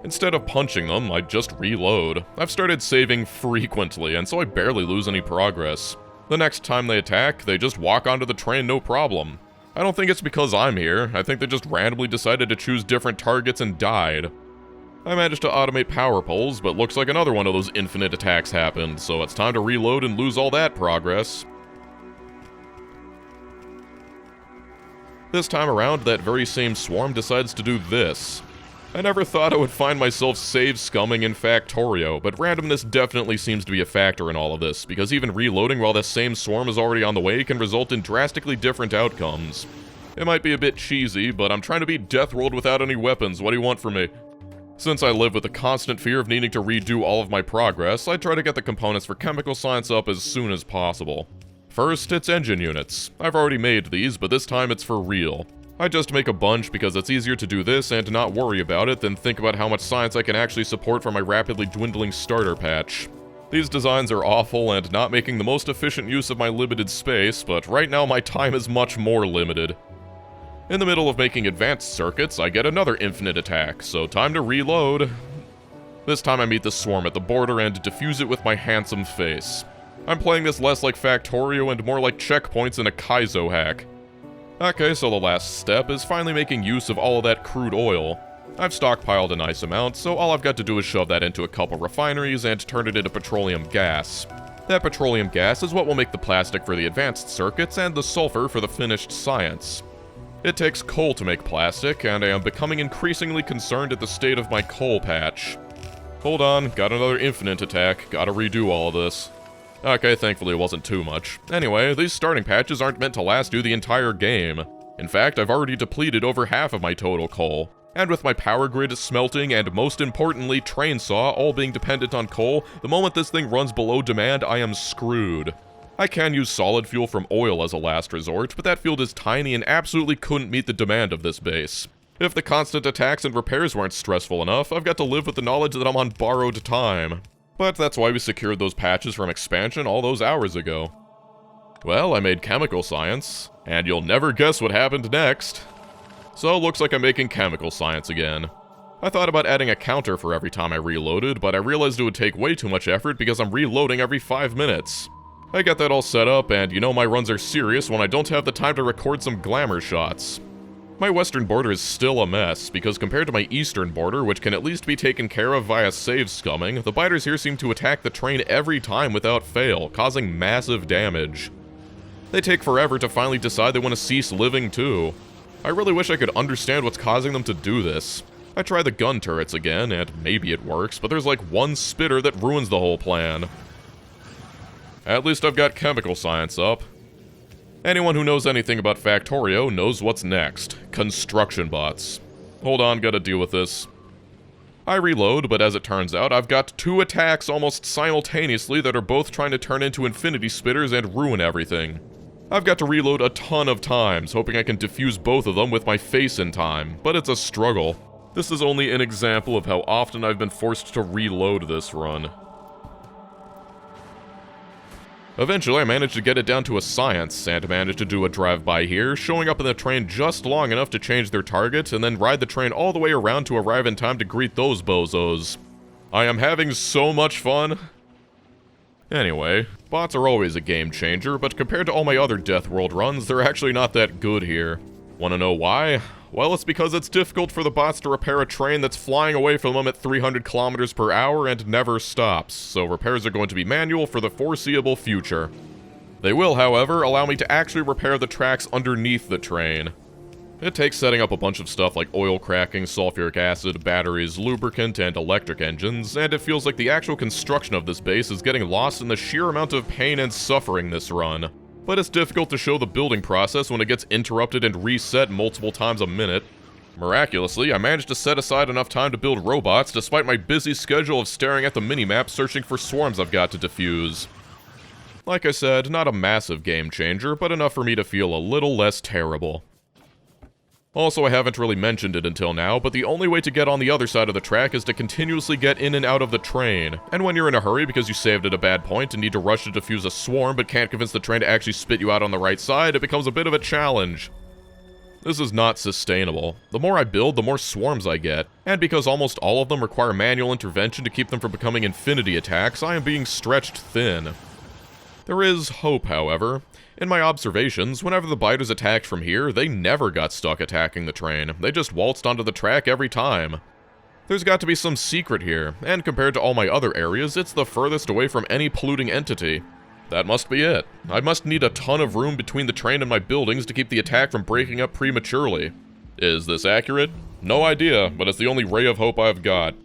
Instead of punching them, I just reload. I've started saving frequently, and so I barely lose any progress. The next time they attack, they just walk onto the train no problem. I don't think it's because I'm here, I think they just randomly decided to choose different targets and died. I managed to automate power poles, but looks like another one of those infinite attacks happened, so it's time to reload and lose all that progress. This time around, that very same swarm decides to do this. I never thought I would find myself save scumming in Factorio, but randomness definitely seems to be a factor in all of this, because even reloading while the same swarm is already on the way can result in drastically different outcomes. It might be a bit cheesy, but I'm trying to beat Deathworld without any weapons. What do you want from me? Since I live with the constant fear of needing to redo all of my progress, I try to get the components for chemical science up as soon as possible. First, it's engine units. I've already made these, but this time it's for real. I just make a bunch because it's easier to do this and not worry about it than think about how much science I can actually support from my rapidly dwindling starter patch. These designs are awful and not making the most efficient use of my limited space, but right now my time is much more limited. In the middle of making advanced circuits, I get another infinite attack, so time to reload. This time I meet the swarm at the border and defuse it with my handsome face. I'm playing this less like Factorio and more like checkpoints in a Kaizo hack. Okay, so the last step is finally making use of all of that crude oil. I've stockpiled a nice amount, so all I've got to do is shove that into a couple refineries and turn it into petroleum gas. That petroleum gas is what will make the plastic for the advanced circuits and the sulfur for the finished science. It takes coal to make plastic, and I am becoming increasingly concerned at the state of my coal patch. Hold on, got another infinite attack, gotta redo all of this. Okay, thankfully it wasn't too much. Anyway, these starting patches aren't meant to last you the entire game. In fact, I've already depleted over half of my total coal. And with my power grid smelting and most importantly train saw all being dependent on coal, the moment this thing runs below demand, I am screwed. I can use solid fuel from oil as a last resort, but that field is tiny and absolutely couldn't meet the demand of this base. If the constant attacks and repairs weren't stressful enough, I've got to live with the knowledge that I'm on borrowed time. But that's why we secured those patches from expansion all those hours ago. Well, I made chemical science, and you'll never guess what happened next. So, looks like I'm making chemical science again. I thought about adding a counter for every time I reloaded, but I realized it would take way too much effort because I'm reloading every 5 minutes. I got that all set up, and you know my runs are serious when I don't have the time to record some glamour shots. My western border is still a mess, because compared to my eastern border, which can at least be taken care of via save scumming, the biters here seem to attack the train every time without fail, causing massive damage. They take forever to finally decide they want to cease living too. I really wish I could understand what's causing them to do this. I try the gun turrets again, and maybe it works, but there's like one spitter that ruins the whole plan. At least I've got chemical science up. Anyone who knows anything about Factorio knows what's next. Construction bots. Hold on, gotta deal with this. I reload, but as it turns out, I've got 2 attacks almost simultaneously that are both trying to turn into infinity spitters and ruin everything. I've got to reload a ton of times, hoping I can defuse both of them with my face in time, but it's a struggle. This is only an example of how often I've been forced to reload this run. Eventually, I managed to get it down to a science, and managed to do a drive-by here, showing up in the train just long enough to change their target, and then ride the train all the way around to arrive in time to greet those bozos. I am having so much fun. Anyway, bots are always a game changer, but compared to all my other Deathworld runs, they're actually not that good here. Wanna know why? Well, it's because it's difficult for the bots to repair a train that's flying away from them at 300 kilometers per hour and never stops, so repairs are going to be manual for the foreseeable future. They will, however, allow me to actually repair the tracks underneath the train. It takes setting up a bunch of stuff like oil cracking, sulfuric acid, batteries, lubricant, and electric engines, and it feels like the actual construction of this base is getting lost in the sheer amount of pain and suffering this run. But it's difficult to show the building process when it gets interrupted and reset multiple times a minute. Miraculously, I managed to set aside enough time to build robots despite my busy schedule of staring at the minimap searching for swarms I've got to defuse. Like I said, not a massive game changer, but enough for me to feel a little less terrible. Also, I haven't really mentioned it until now, but the only way to get on the other side of the track is to continuously get in and out of the train. And when you're in a hurry because you saved at a bad point and need to rush to defuse a swarm but can't convince the train to actually spit you out on the right side, it becomes a bit of a challenge. This is not sustainable. The more I build, the more swarms I get. And because almost all of them require manual intervention to keep them from becoming infinity attacks, I am being stretched thin. There is hope, however. In my observations, whenever the biters attacked from here, they never got stuck attacking the train. They just waltzed onto the track every time. There's got to be some secret here, and compared to all my other areas, it's the furthest away from any polluting entity. That must be it. I must need a ton of room between the train and my buildings to keep the attack from breaking up prematurely. Is this accurate? No idea, but it's the only ray of hope I've got.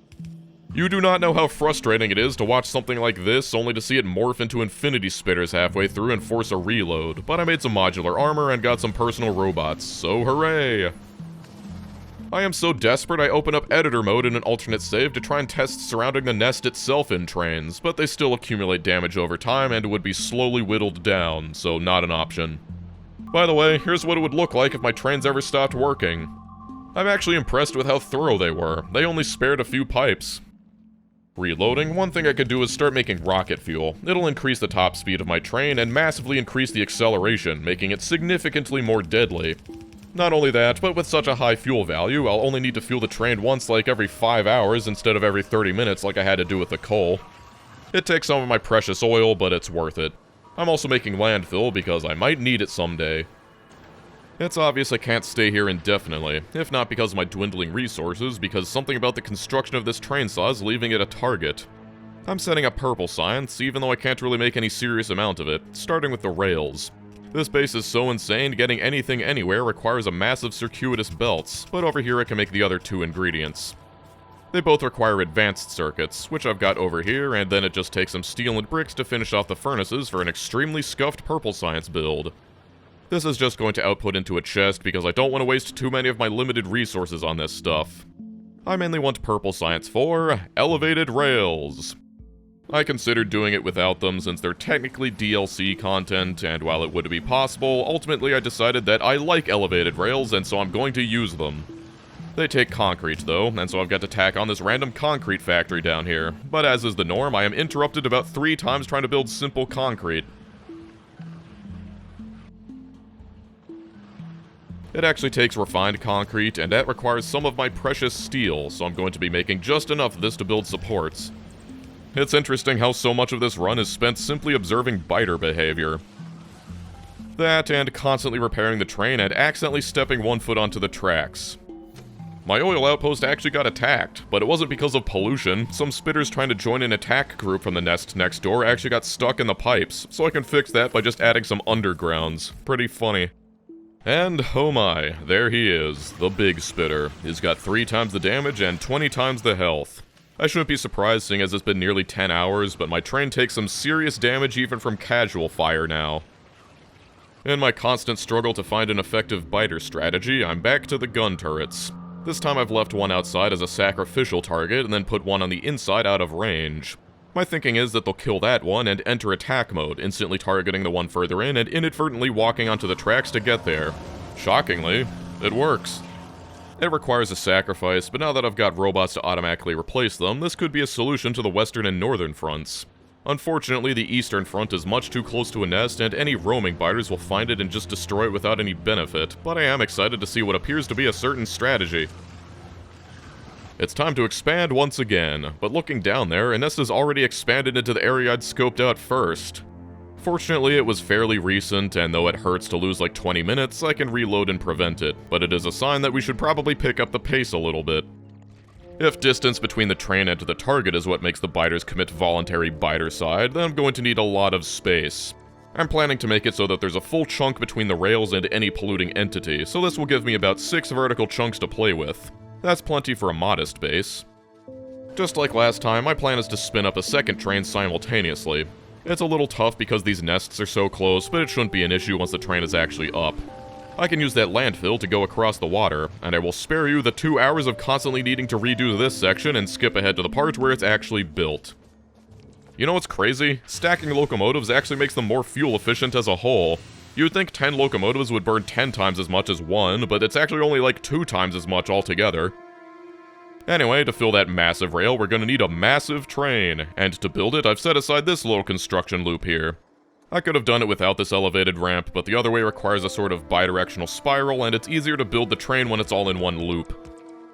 You do not know how frustrating it is to watch something like this, only to see it morph into infinity spitters halfway through and force a reload, but I made some modular armor and got some personal robots, so hooray! I am so desperate I open up editor mode in an alternate save to try and test surrounding the nest itself in trains, but they still accumulate damage over time and would be slowly whittled down, so not an option. By the way, here's what it would look like if my trains ever stopped working. I'm actually impressed with how thorough they were. They only spared a few pipes. Reloading, one thing I could do is start making rocket fuel. It'll increase the top speed of my train and massively increase the acceleration, making it significantly more deadly. Not only that, but with such a high fuel value, I'll only need to fuel the train once like every 5 hours instead of every 30 minutes like I had to do with the coal. It takes some of my precious oil, but it's worth it. I'm also making landfill because I might need it someday. It's obvious I can't stay here indefinitely, if not because of my dwindling resources, because something about the construction of this train saw is leaving it a target. I'm setting up purple science, even though I can't really make any serious amount of it, starting with the rails. This base is so insane, getting anything anywhere requires a massive circuitous belts, but over here I can make the other two ingredients. They both require advanced circuits, which I've got over here, and then it just takes some steel and bricks to finish off the furnaces for an extremely scuffed purple science build. This is just going to output into a chest because I don't want to waste too many of my limited resources on this stuff. I mainly want purple science for elevated rails. I considered doing it without them since they're technically DLC content, and while it would be possible, ultimately I decided that I like elevated rails and so I'm going to use them. They take concrete though, and so I've got to tack on this random concrete factory down here, but as is the norm, I am interrupted about 3 times trying to build simple concrete. It actually takes refined concrete, and that requires some of my precious steel, so I'm going to be making just enough of this to build supports. It's interesting how so much of this run is spent simply observing biter behavior. That and constantly repairing the train and accidentally stepping one foot onto the tracks. My oil outpost actually got attacked, but it wasn't because of pollution. Some spitters trying to join an attack group from the nest next door actually got stuck in the pipes, so I can fix that by just adding some undergrounds. Pretty funny. And oh my, there he is, the big spitter. He's got 3 times the damage and 20 times the health. I shouldn't be surprised seeing as it's been nearly 10 hours, but my train takes some serious damage even from casual fire now. In my constant struggle to find an effective biter strategy, I'm back to the gun turrets. This time I've left one outside as a sacrificial target and then put one on the inside out of range. My thinking is that they'll kill that one and enter attack mode, instantly targeting the one further in and inadvertently walking onto the tracks to get there. Shockingly, it works. It requires a sacrifice, but now that I've got robots to automatically replace them, this could be a solution to the western and northern fronts. Unfortunately, the eastern front is much too close to a nest, and any roaming biters will find it and just destroy it without any benefit, but I am excited to see what appears to be a certain strategy. It's time to expand once again, but looking down there, a nest has already expanded into the area I'd scoped out first. Fortunately, it was fairly recent, and though it hurts to lose like 20 minutes, I can reload and prevent it, but it is a sign that we should probably pick up the pace a little bit. If distance between the train and the target is what makes the biters commit voluntary biter-side, then I'm going to need a lot of space. I'm planning to make it so that there's a full chunk between the rails and any polluting entity, so this will give me about 6 vertical chunks to play with. That's plenty for a modest base. Just like last time, my plan is to spin up a second train simultaneously. It's a little tough because these nests are so close, but it shouldn't be an issue once the train is actually up. I can use that landfill to go across the water, and I will spare you the 2 hours of constantly needing to redo this section and skip ahead to the part where it's actually built. You know what's crazy? Stacking locomotives actually makes them more fuel efficient as a whole. You'd think 10 locomotives would burn 10 times as much as 1, but it's actually only like 2 times as much altogether. Anyway, to fill that massive rail, we're gonna need a massive train, and to build it, I've set aside this little construction loop here. I could have done it without this elevated ramp, but the other way requires a sort of bidirectional spiral, and it's easier to build the train when it's all in one loop.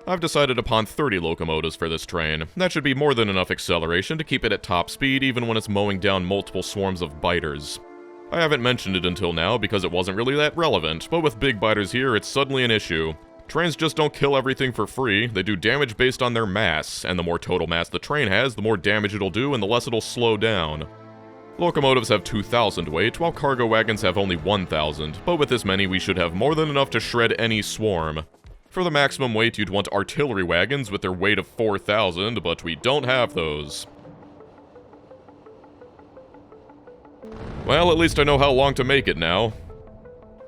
I've decided upon 30 locomotives for this train. That should be more than enough acceleration to keep it at top speed even when it's mowing down multiple swarms of biters. I haven't mentioned it until now because it wasn't really that relevant, but with big biters here, it's suddenly an issue. Trains just don't kill everything for free, they do damage based on their mass, and the more total mass the train has, the more damage it'll do and the less it'll slow down. Locomotives have 2,000 weight, while cargo wagons have only 1,000, but with this many we should have more than enough to shred any swarm. For the maximum weight, you'd want artillery wagons with their weight of 4,000, but we don't have those. Well, at least I know how long to make it now.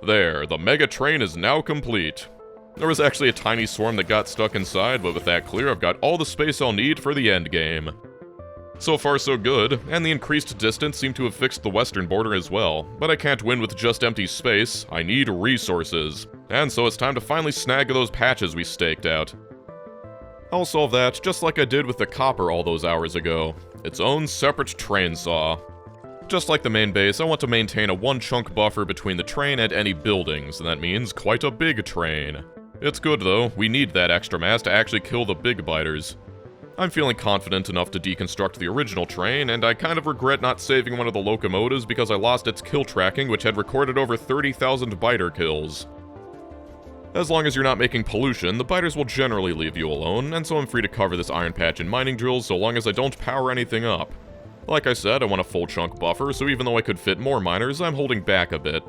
There, the mega train is now complete. There was actually a tiny swarm that got stuck inside, but with that clear, I've got all the space I'll need for the endgame. So far so good, and the increased distance seemed to have fixed the western border as well, but I can't win with just empty space, I need resources. And so it's time to finally snag those patches we staked out. I'll solve that just like I did with the copper all those hours ago. Its own separate train saw. Just like the main base, I want to maintain a one-chunk buffer between the train and any buildings, and that means quite a big train. It's good though, we need that extra mass to actually kill the big biters. I'm feeling confident enough to deconstruct the original train, and I kind of regret not saving one of the locomotives because I lost its kill tracking, which had recorded over 30,000 biter kills. As long as you're not making pollution, the biters will generally leave you alone, and so I'm free to cover this iron patch in mining drills so long as I don't power anything up. Like I said, I want a full chunk buffer, so even though I could fit more miners, I'm holding back a bit.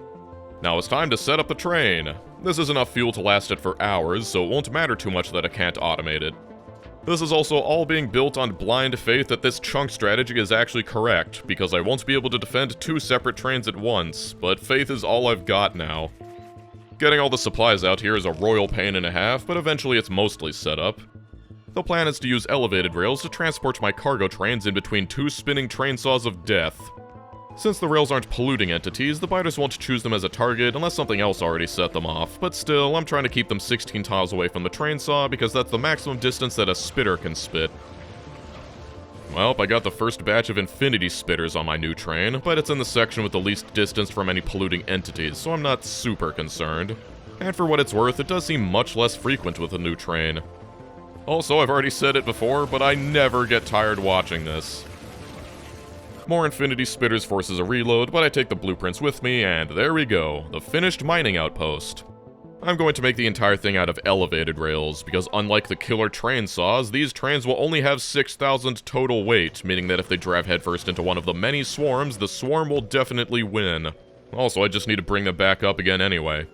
Now it's time to set up the train. This is enough fuel to last it for hours, so it won't matter too much that I can't automate it. This is also all being built on blind faith that this chunk strategy is actually correct, because I won't be able to defend two separate trains at once, but faith is all I've got now. Getting all the supplies out here is a royal pain and a half, but eventually it's mostly set up. The plan is to use elevated rails to transport my cargo trains in between two spinning train saws of death. Since the rails aren't polluting entities, the biters won't choose them as a target unless something else already set them off, but still, I'm trying to keep them 16 tiles away from the train saw because that's the maximum distance that a spitter can spit. Well, I got the first batch of infinity spitters on my new train, but it's in the section with the least distance from any polluting entities, so I'm not super concerned. And for what it's worth, it does seem much less frequent with a new train. Also, I've already said it before, but I never get tired watching this. More infinity spitters forces a reload, but I take the blueprints with me, and there we go, the finished mining outpost. I'm going to make the entire thing out of elevated rails, because unlike the killer train saws, these trains will only have 6,000 total weight, meaning that if they drive headfirst into one of the many swarms, the swarm will definitely win. Also, I just need to bring them back up again anyway.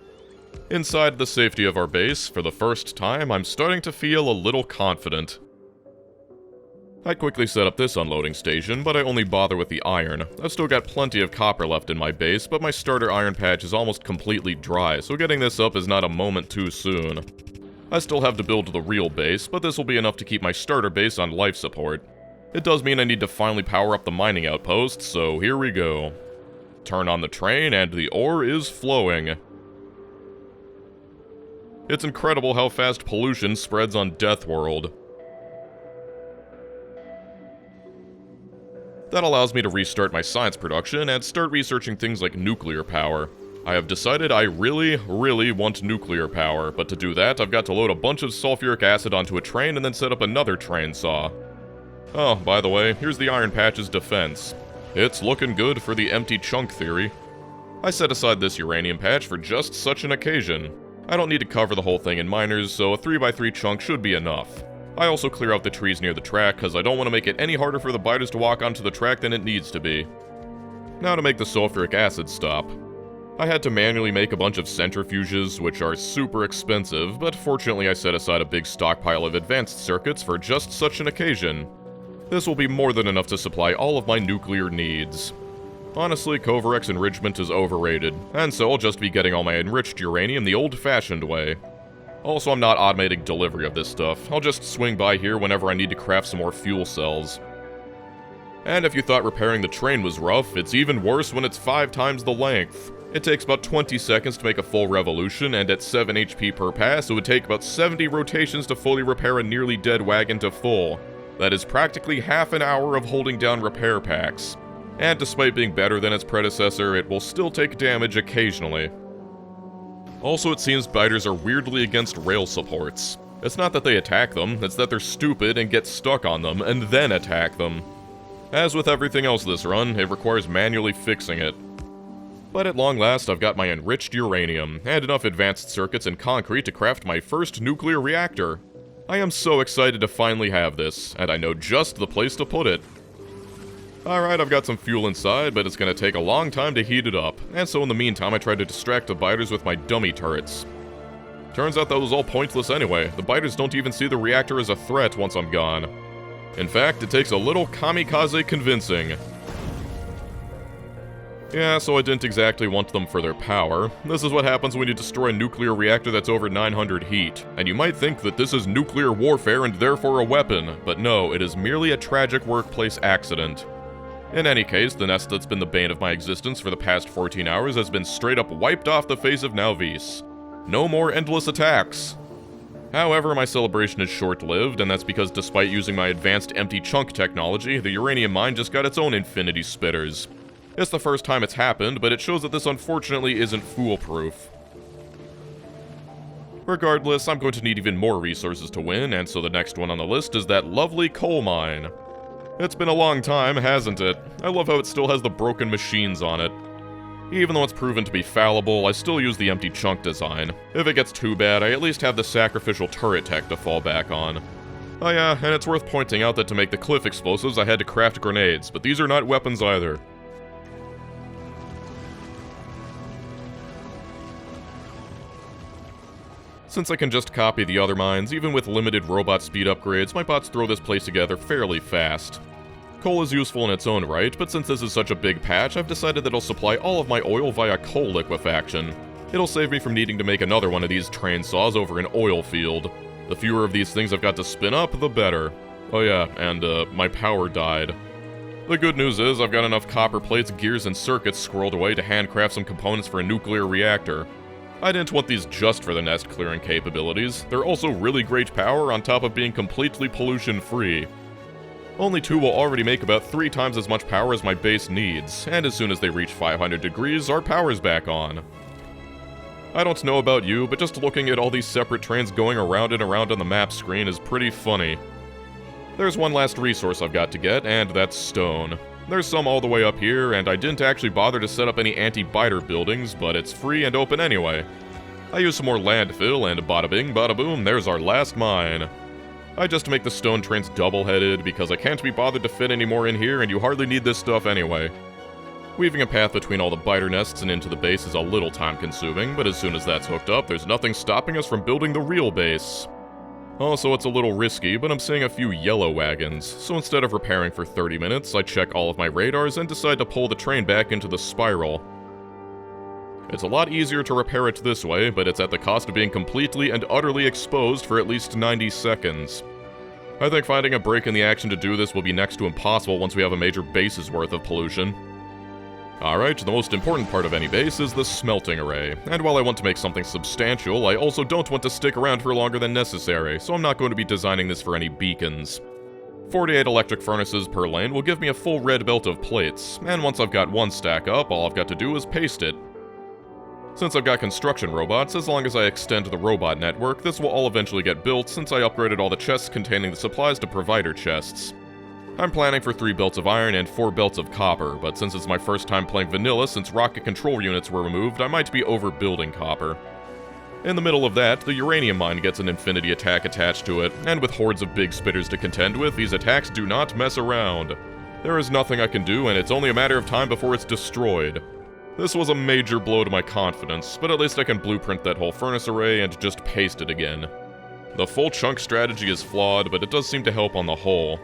Inside the safety of our base, for the first time, I'm starting to feel a little confident. I quickly set up this unloading station, but I only bother with the iron. I've still got plenty of copper left in my base, but my starter iron patch is almost completely dry, so getting this up is not a moment too soon. I still have to build the real base, but this will be enough to keep my starter base on life support. It does mean I need to finally power up the mining outpost, so here we go. Turn on the train, and the ore is flowing. It's incredible how fast pollution spreads on Deathworld. That allows me to restart my science production and start researching things like nuclear power. I have decided I really want nuclear power, but to do that, I've got to load a bunch of sulfuric acid onto a train and then set up another train saw. Oh, by the way, here's the iron patch's defense. It's looking good for the empty chunk theory. I set aside this uranium patch for just such an occasion. I don't need to cover the whole thing in miners, so a 3x3 chunk should be enough. I also clear out the trees near the track, because I don't want to make it any harder for the biters to walk onto the track than it needs to be. Now to make the sulfuric acid stop. I had to manually make a bunch of centrifuges, which are super expensive, but fortunately I set aside a big stockpile of advanced circuits for just such an occasion. This will be more than enough to supply all of my nuclear needs. Honestly, Kovarex enrichment is overrated, and so I'll just be getting all my enriched uranium the old-fashioned way. Also, I'm not automating delivery of this stuff. I'll just swing by here whenever I need to craft some more fuel cells. And if you thought repairing the train was rough, it's even worse when it's 5 times the length. It takes about 20 seconds to make a full revolution, and at 7 HP per pass, it would take about 70 rotations to fully repair a nearly dead wagon to full. That is practically half an hour of holding down repair packs. And despite being better than its predecessor, it will still take damage occasionally. Also, it seems biters are weirdly against rail supports. It's not that they attack them, it's that they're stupid and get stuck on them, and then attack them. As with everything else this run, it requires manually fixing it. But at long last, I've got my enriched uranium, and enough advanced circuits and concrete to craft my first nuclear reactor. I am so excited to finally have this, and I know just the place to put it. Alright, I've got some fuel inside, but it's gonna take a long time to heat it up, and so in the meantime I tried to distract the biters with my dummy turrets. Turns out that was all pointless anyway. The biters don't even see the reactor as a threat once I'm gone. In fact, it takes a little kamikaze convincing. Yeah, so I didn't exactly want them for their power. This is what happens when you destroy a nuclear reactor that's over 900 heat. And you might think that this is nuclear warfare and therefore a weapon, but no, it is merely a tragic workplace accident. In any case, the nest that's been the bane of my existence for the past 14 hours has been straight up wiped off the face of Nauvis. No more endless attacks. However, my celebration is short-lived, and that's because despite using my advanced empty chunk technology, the uranium mine just got its own infinity spitters. It's the first time it's happened, but it shows that this unfortunately isn't foolproof. Regardless, I'm going to need even more resources to win, and so the next one on the list is that lovely coal mine. It's been a long time, hasn't it? I love how it still has the broken machines on it. Even though it's proven to be fallible, I still use the empty chunk design. If it gets too bad, I at least have the sacrificial turret tech to fall back on. Oh yeah, and it's worth pointing out that to make the cliff explosives I had to craft grenades, but these are not weapons either. Since I can just copy the other mines, even with limited robot speed upgrades, my bots throw this place together fairly fast. Coal is useful in its own right, but since this is such a big patch, I've decided that I'll supply all of my oil via coal liquefaction. It'll save me from needing to make another one of these train saws over an oil field. The fewer of these things I've got to spin up, the better. Oh yeah, and my power died. The good news is I've got enough copper plates, gears, and circuits squirreled away to handcraft some components for a nuclear reactor. I didn't want these just for the nest clearing capabilities. They're also really great power on top of being completely pollution-free. Only two will already make about 3 times as much power as my base needs, and as soon as they reach 500 degrees, our power's back on. I don't know about you, but just looking at all these separate trains going around and around on the map screen is pretty funny. There's one last resource I've got to get, and that's stone. There's some all the way up here, and I didn't actually bother to set up any anti-biter buildings, but it's free and open anyway. I used some more landfill, and bada bing, bada boom, there's our last mine. I just make the stone trains double-headed, because I can't be bothered to fit any more in here, and you hardly need this stuff anyway. Weaving a path between all the biter nests and into the base is a little time-consuming, but as soon as that's hooked up, there's nothing stopping us from building the real base. Also, it's a little risky, but I'm seeing a few yellow wagons, so instead of repairing for 30 minutes, I check all of my radars and decide to pull the train back into the spiral. It's a lot easier to repair it this way, but it's at the cost of being completely and utterly exposed for at least 90 seconds. I think finding a break in the action to do this will be next to impossible once we have a major base's worth of pollution. Alright, the most important part of any base is the smelting array, and while I want to make something substantial, I also don't want to stick around for longer than necessary, so I'm not going to be designing this for any beacons. 48 electric furnaces per lane will give me a full red belt of plates, and once I've got one stack up, all I've got to do is paste it. Since I've got construction robots, as long as I extend the robot network, this will all eventually get built since I upgraded all the chests containing the supplies to provider chests. I'm planning for 3 belts of iron and 4 belts of copper, but since it's my first time playing vanilla since rocket control units were removed, I might be overbuilding copper. In the middle of that, the uranium mine gets an infinity attack attached to it, and with hordes of big spitters to contend with, these attacks do not mess around. There is nothing I can do, and it's only a matter of time before it's destroyed. This was a major blow to my confidence, but at least I can blueprint that whole furnace array and just paste it again. The full chunk strategy is flawed, but it does seem to help on the whole.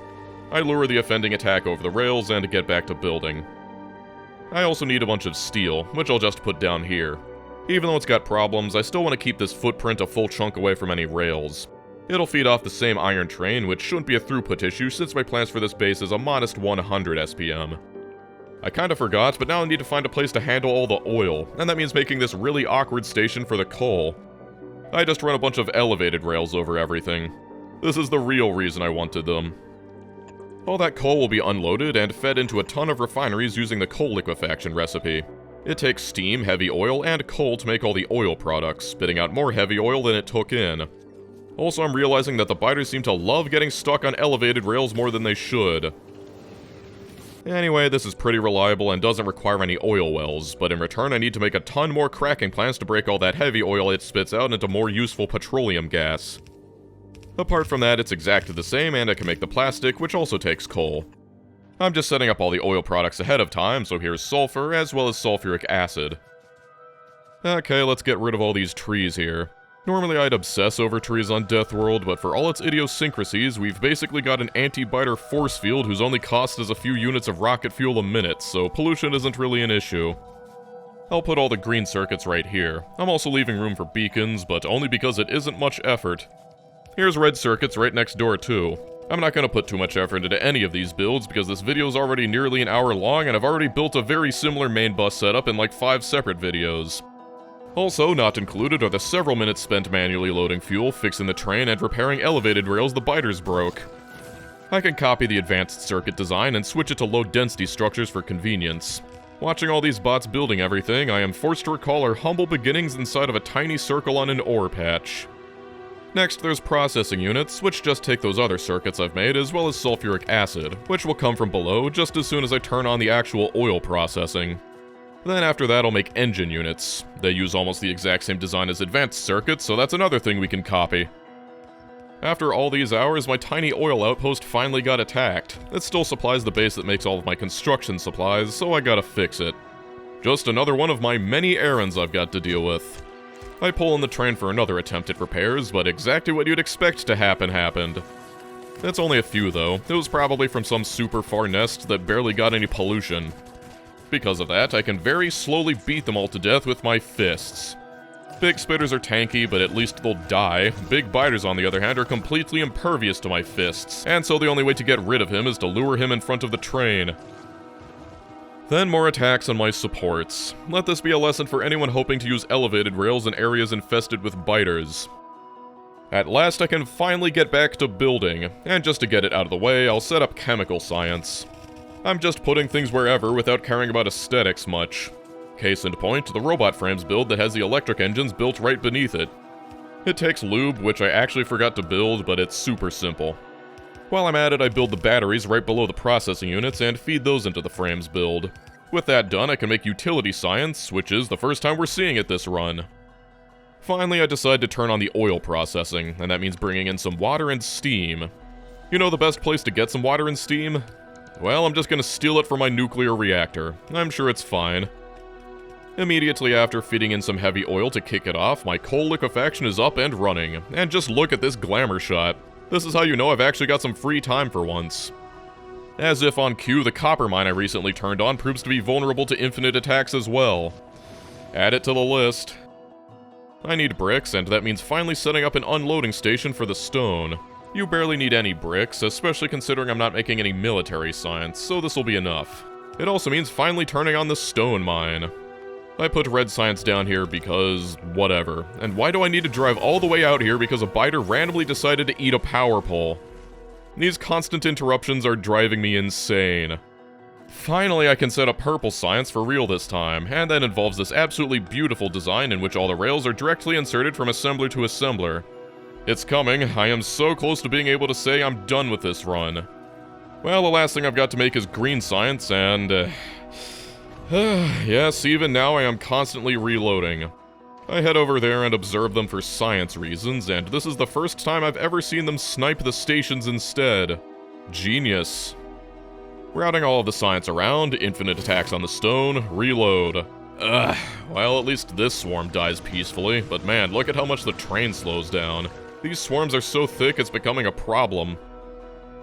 I lure the offending attack over the rails and get back to building. I also need a bunch of steel, which I'll just put down here. Even though it's got problems, I still want to keep this footprint a full chunk away from any rails. It'll feed off the same iron train, which shouldn't be a throughput issue since my plans for this base is a modest 100 SPM. I kinda forgot, but now I need to find a place to handle all the oil, and that means making this really awkward station for the coal. I just run a bunch of elevated rails over everything. This is the real reason I wanted them. All that coal will be unloaded and fed into a ton of refineries using the coal liquefaction recipe. It takes steam, heavy oil, and coal to make all the oil products, spitting out more heavy oil than it took in. Also, I'm realizing that the biters seem to love getting stuck on elevated rails more than they should. Anyway, this is pretty reliable and doesn't require any oil wells, but in return I need to make a ton more cracking plants to break all that heavy oil it spits out into more useful petroleum gas. Apart from that, it's exactly the same, and I can make the plastic, which also takes coal. I'm just setting up all the oil products ahead of time, so here's sulfur, as well as sulfuric acid. Okay, let's get rid of all these trees here. Normally I'd obsess over trees on Deathworld, but for all its idiosyncrasies, we've basically got an anti-biter force field whose only cost is a few units of rocket fuel a minute, so pollution isn't really an issue. I'll put all the green circuits right here. I'm also leaving room for beacons, but only because it isn't much effort. Here's red circuits right next door too. I'm not going to put too much effort into any of these builds because this video is already nearly an hour long and I've already built a very similar main bus setup in like 5 separate videos. Also, not included are the several minutes spent manually loading fuel, fixing the train, and repairing elevated rails the biters broke. I can copy the advanced circuit design and switch it to low-density structures for convenience. Watching all these bots building everything, I am forced to recall our humble beginnings inside of a tiny circle on an ore patch. Next, there's processing units, which just take those other circuits I've made, as well as sulfuric acid, which will come from below just as soon as I turn on the actual oil processing. Then after that, I'll make engine units. They use almost the exact same design as advanced circuits, so that's another thing we can copy. After all these hours, my tiny oil outpost finally got attacked. It still supplies the base that makes all of my construction supplies, so I gotta fix it. Just another one of my many errands I've got to deal with. I pull in the train for another attempt at repairs, but exactly what you'd expect to happen happened. It's only a few though. It was probably from some super far nest that barely got any pollution. Because of that, I can very slowly beat them all to death with my fists. Big spitters are tanky, but at least they'll die. Big biters, on the other hand, are completely impervious to my fists, and so the only way to get rid of him is to lure him in front of the train. Then more attacks on my supports. Let this be a lesson for anyone hoping to use elevated rails in areas infested with biters. At last I can finally get back to building, and just to get it out of the way, I'll set up chemical science. I'm just putting things wherever without caring about aesthetics much. Case in point, the robot frames build that has the electric engines built right beneath it. It takes lube, which I actually forgot to build, but it's super simple. While I'm at it, I build the batteries right below the processing units and feed those into the frames build. With that done, I can make utility science, which is the first time we're seeing it this run. Finally, I decide to turn on the oil processing, and that means bringing in some water and steam. You know the best place to get some water and steam? Well, I'm just gonna steal it from my nuclear reactor. I'm sure it's fine. Immediately after feeding in some heavy oil to kick it off, my coal liquefaction is up and running. And just look at this glamour shot. This is how you know I've actually got some free time for once. As if on cue, the copper mine I recently turned on proves to be vulnerable to infinite attacks as well. Add it to the list. I need bricks, and that means finally setting up an unloading station for the stone. You barely need any bricks, especially considering I'm not making any military science, so this will be enough. It also means finally turning on the stone mine. I put red science down here because whatever. And why do I need to drive all the way out here because a biter randomly decided to eat a power pole? These constant interruptions are driving me insane. Finally, I can set up purple science for real this time, and that involves this absolutely beautiful design in which all the rails are directly inserted from assembler to assembler. It's coming. I am so close to being able to say I'm done with this run. Well, the last thing I've got to make is green science, and yes, even now I am constantly reloading. I head over there and observe them for science reasons, and this is the first time I've ever seen them snipe the stations instead. Genius. Routing all of the science around, infinite attacks on the stone, reload. Well, at least this swarm dies peacefully, but man, look at how much the train slows down. These swarms are so thick it's becoming a problem.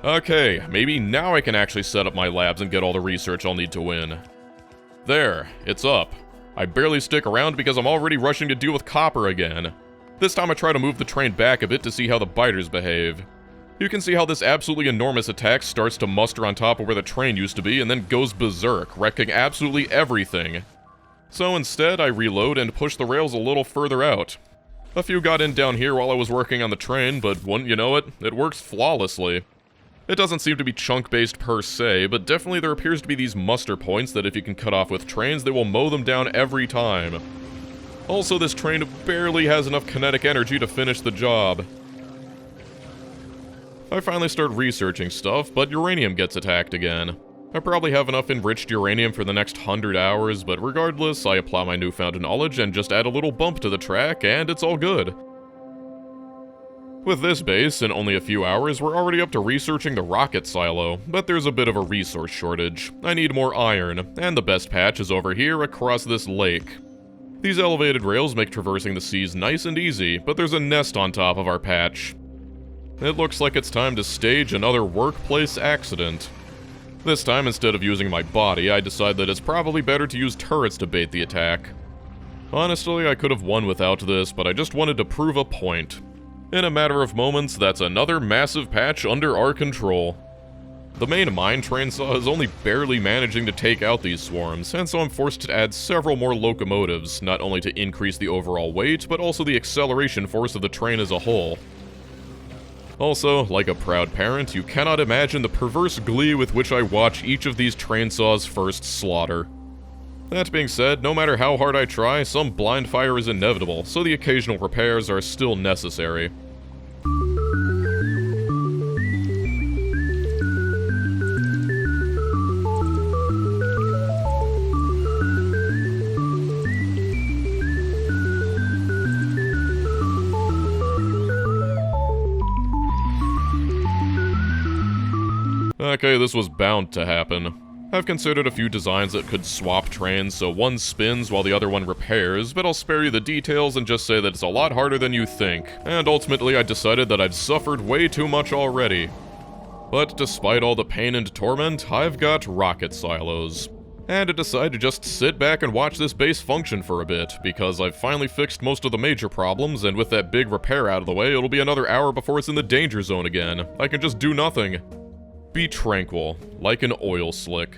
Okay, maybe now I can actually set up my labs and get all the research I'll need to win. There, it's up. I barely stick around because I'm already rushing to deal with copper again. This time I try to move the train back a bit to see how the biters behave. You can see how this absolutely enormous attack starts to muster on top of where the train used to be and then goes berserk, wrecking absolutely everything. So instead, I reload and push the rails a little further out. A few got in down here while I was working on the train, but wouldn't you know it, it works flawlessly. It doesn't seem to be chunk-based per se, but definitely there appears to be these muster points that if you can cut off with trains, they will mow them down every time. Also, this train barely has enough kinetic energy to finish the job. I finally start researching stuff, but uranium gets attacked again. I probably have enough enriched uranium for the next 100 hours, but regardless, I apply my newfound knowledge and just add a little bump to the track, and it's all good. With this base, in only a few hours, we're already up to researching the rocket silo, but there's a bit of a resource shortage. I need more iron, and the best patch is over here across this lake. These elevated rails make traversing the seas nice and easy, but there's a nest on top of our patch. It looks like it's time to stage another workplace accident. This time, instead of using my body, I decide that it's probably better to use turrets to bait the attack. Honestly, I could have won without this, but I just wanted to prove a point. In a matter of moments, that's another massive patch under our control. The main mine train saw is only barely managing to take out these swarms, and so I'm forced to add several more locomotives, not only to increase the overall weight, but also the acceleration force of the train as a whole. Also, like a proud parent, you cannot imagine the perverse glee with which I watch each of these train saws first slaughter. That being said, no matter how hard I try, some blind fire is inevitable, so the occasional repairs are still necessary. Okay, this was bound to happen. I've considered a few designs that could swap trains so one spins while the other one repairs, but I'll spare you the details and just say that it's a lot harder than you think, and ultimately I decided that I've suffered way too much already. But despite all the pain and torment, I've got rocket silos. And I decided to just sit back and watch this base function for a bit, because I've finally fixed most of the major problems, and with that big repair out of the way, it'll be another hour before it's in the danger zone again. I can just do nothing. Be tranquil, like an oil slick.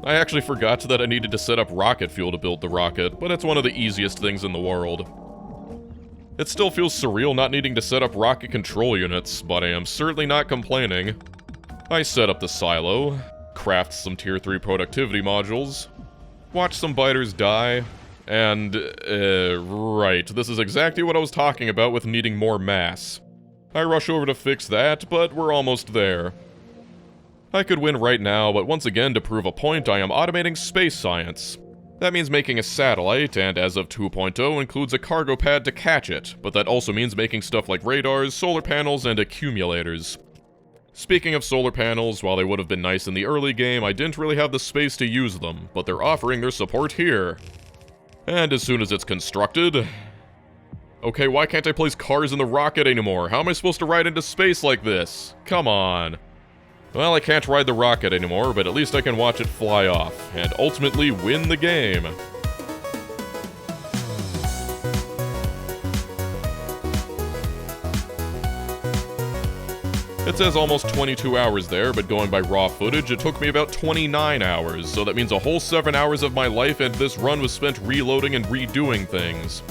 I actually forgot that I needed to set up rocket fuel to build the rocket, but it's one of the easiest things in the world. It still feels surreal not needing to set up rocket control units, but I am certainly not complaining. I set up the silo, craft some tier 3 productivity modules, watch some biters die, and, right, this is exactly what I was talking about with needing more mass. I rush over to fix that, but we're almost there. I could win right now, but once again, to prove a point, I am automating space science. That means making a satellite, and as of 2.0 includes a cargo pad to catch it, but that also means making stuff like radars, solar panels, and accumulators. Speaking of solar panels, while they would have been nice in the early game, I didn't really have the space to use them, but they're offering their support here. And as soon as it's constructed... Okay, why can't I place cars in the rocket anymore? How am I supposed to ride into space like this? Come on. Well, I can't ride the rocket anymore, but at least I can watch it fly off, and ultimately win the game. It says almost 22 hours there, but going by raw footage, it took me about 29 hours, so that means a whole 7 hours of my life and this run was spent reloading and redoing things.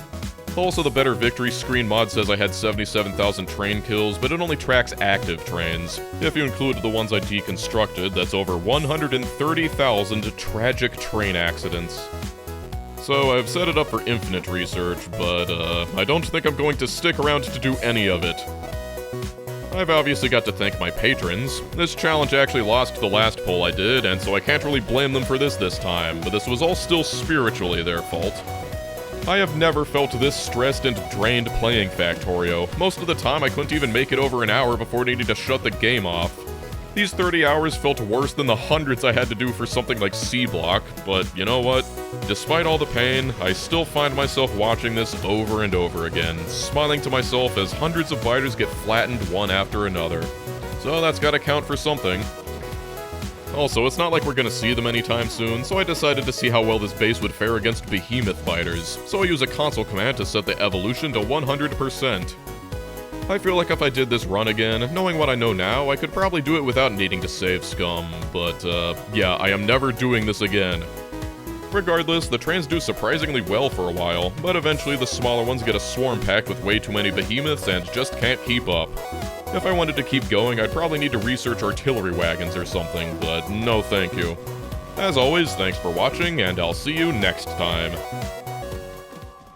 Also, the Better Victory screen mod says I had 77,000 train kills, but it only tracks active trains. If you include the ones I deconstructed, that's over 130,000 tragic train accidents. So I've set it up for infinite research, but I don't think I'm going to stick around to do any of it. I've obviously got to thank my patrons. This challenge actually lost the last poll I did, and so I can't really blame them for this time, but this was all still spiritually their fault. I have never felt this stressed and drained playing Factorio. Most of the time I couldn't even make it over an hour before needing to shut the game off. These 30 hours felt worse than the hundreds I had to do for something like C-Block, but you know what? Despite all the pain, I still find myself watching this over and over again, smiling to myself as hundreds of biters get flattened one after another. So that's gotta count for something. Also, it's not like we're gonna see them anytime soon, so I decided to see how well this base would fare against behemoth biters, so I use a console command to set the evolution to 100%. I feel like if I did this run again, knowing what I know now, I could probably do it without needing to save scum, but yeah, I am never doing this again. Regardless, the trains do surprisingly well for a while, but eventually the smaller ones get a swarm packed with way too many behemoths and just can't keep up. If I wanted to keep going, I'd probably need to research artillery wagons or something, but no thank you. As always, thanks for watching, and I'll see you next time.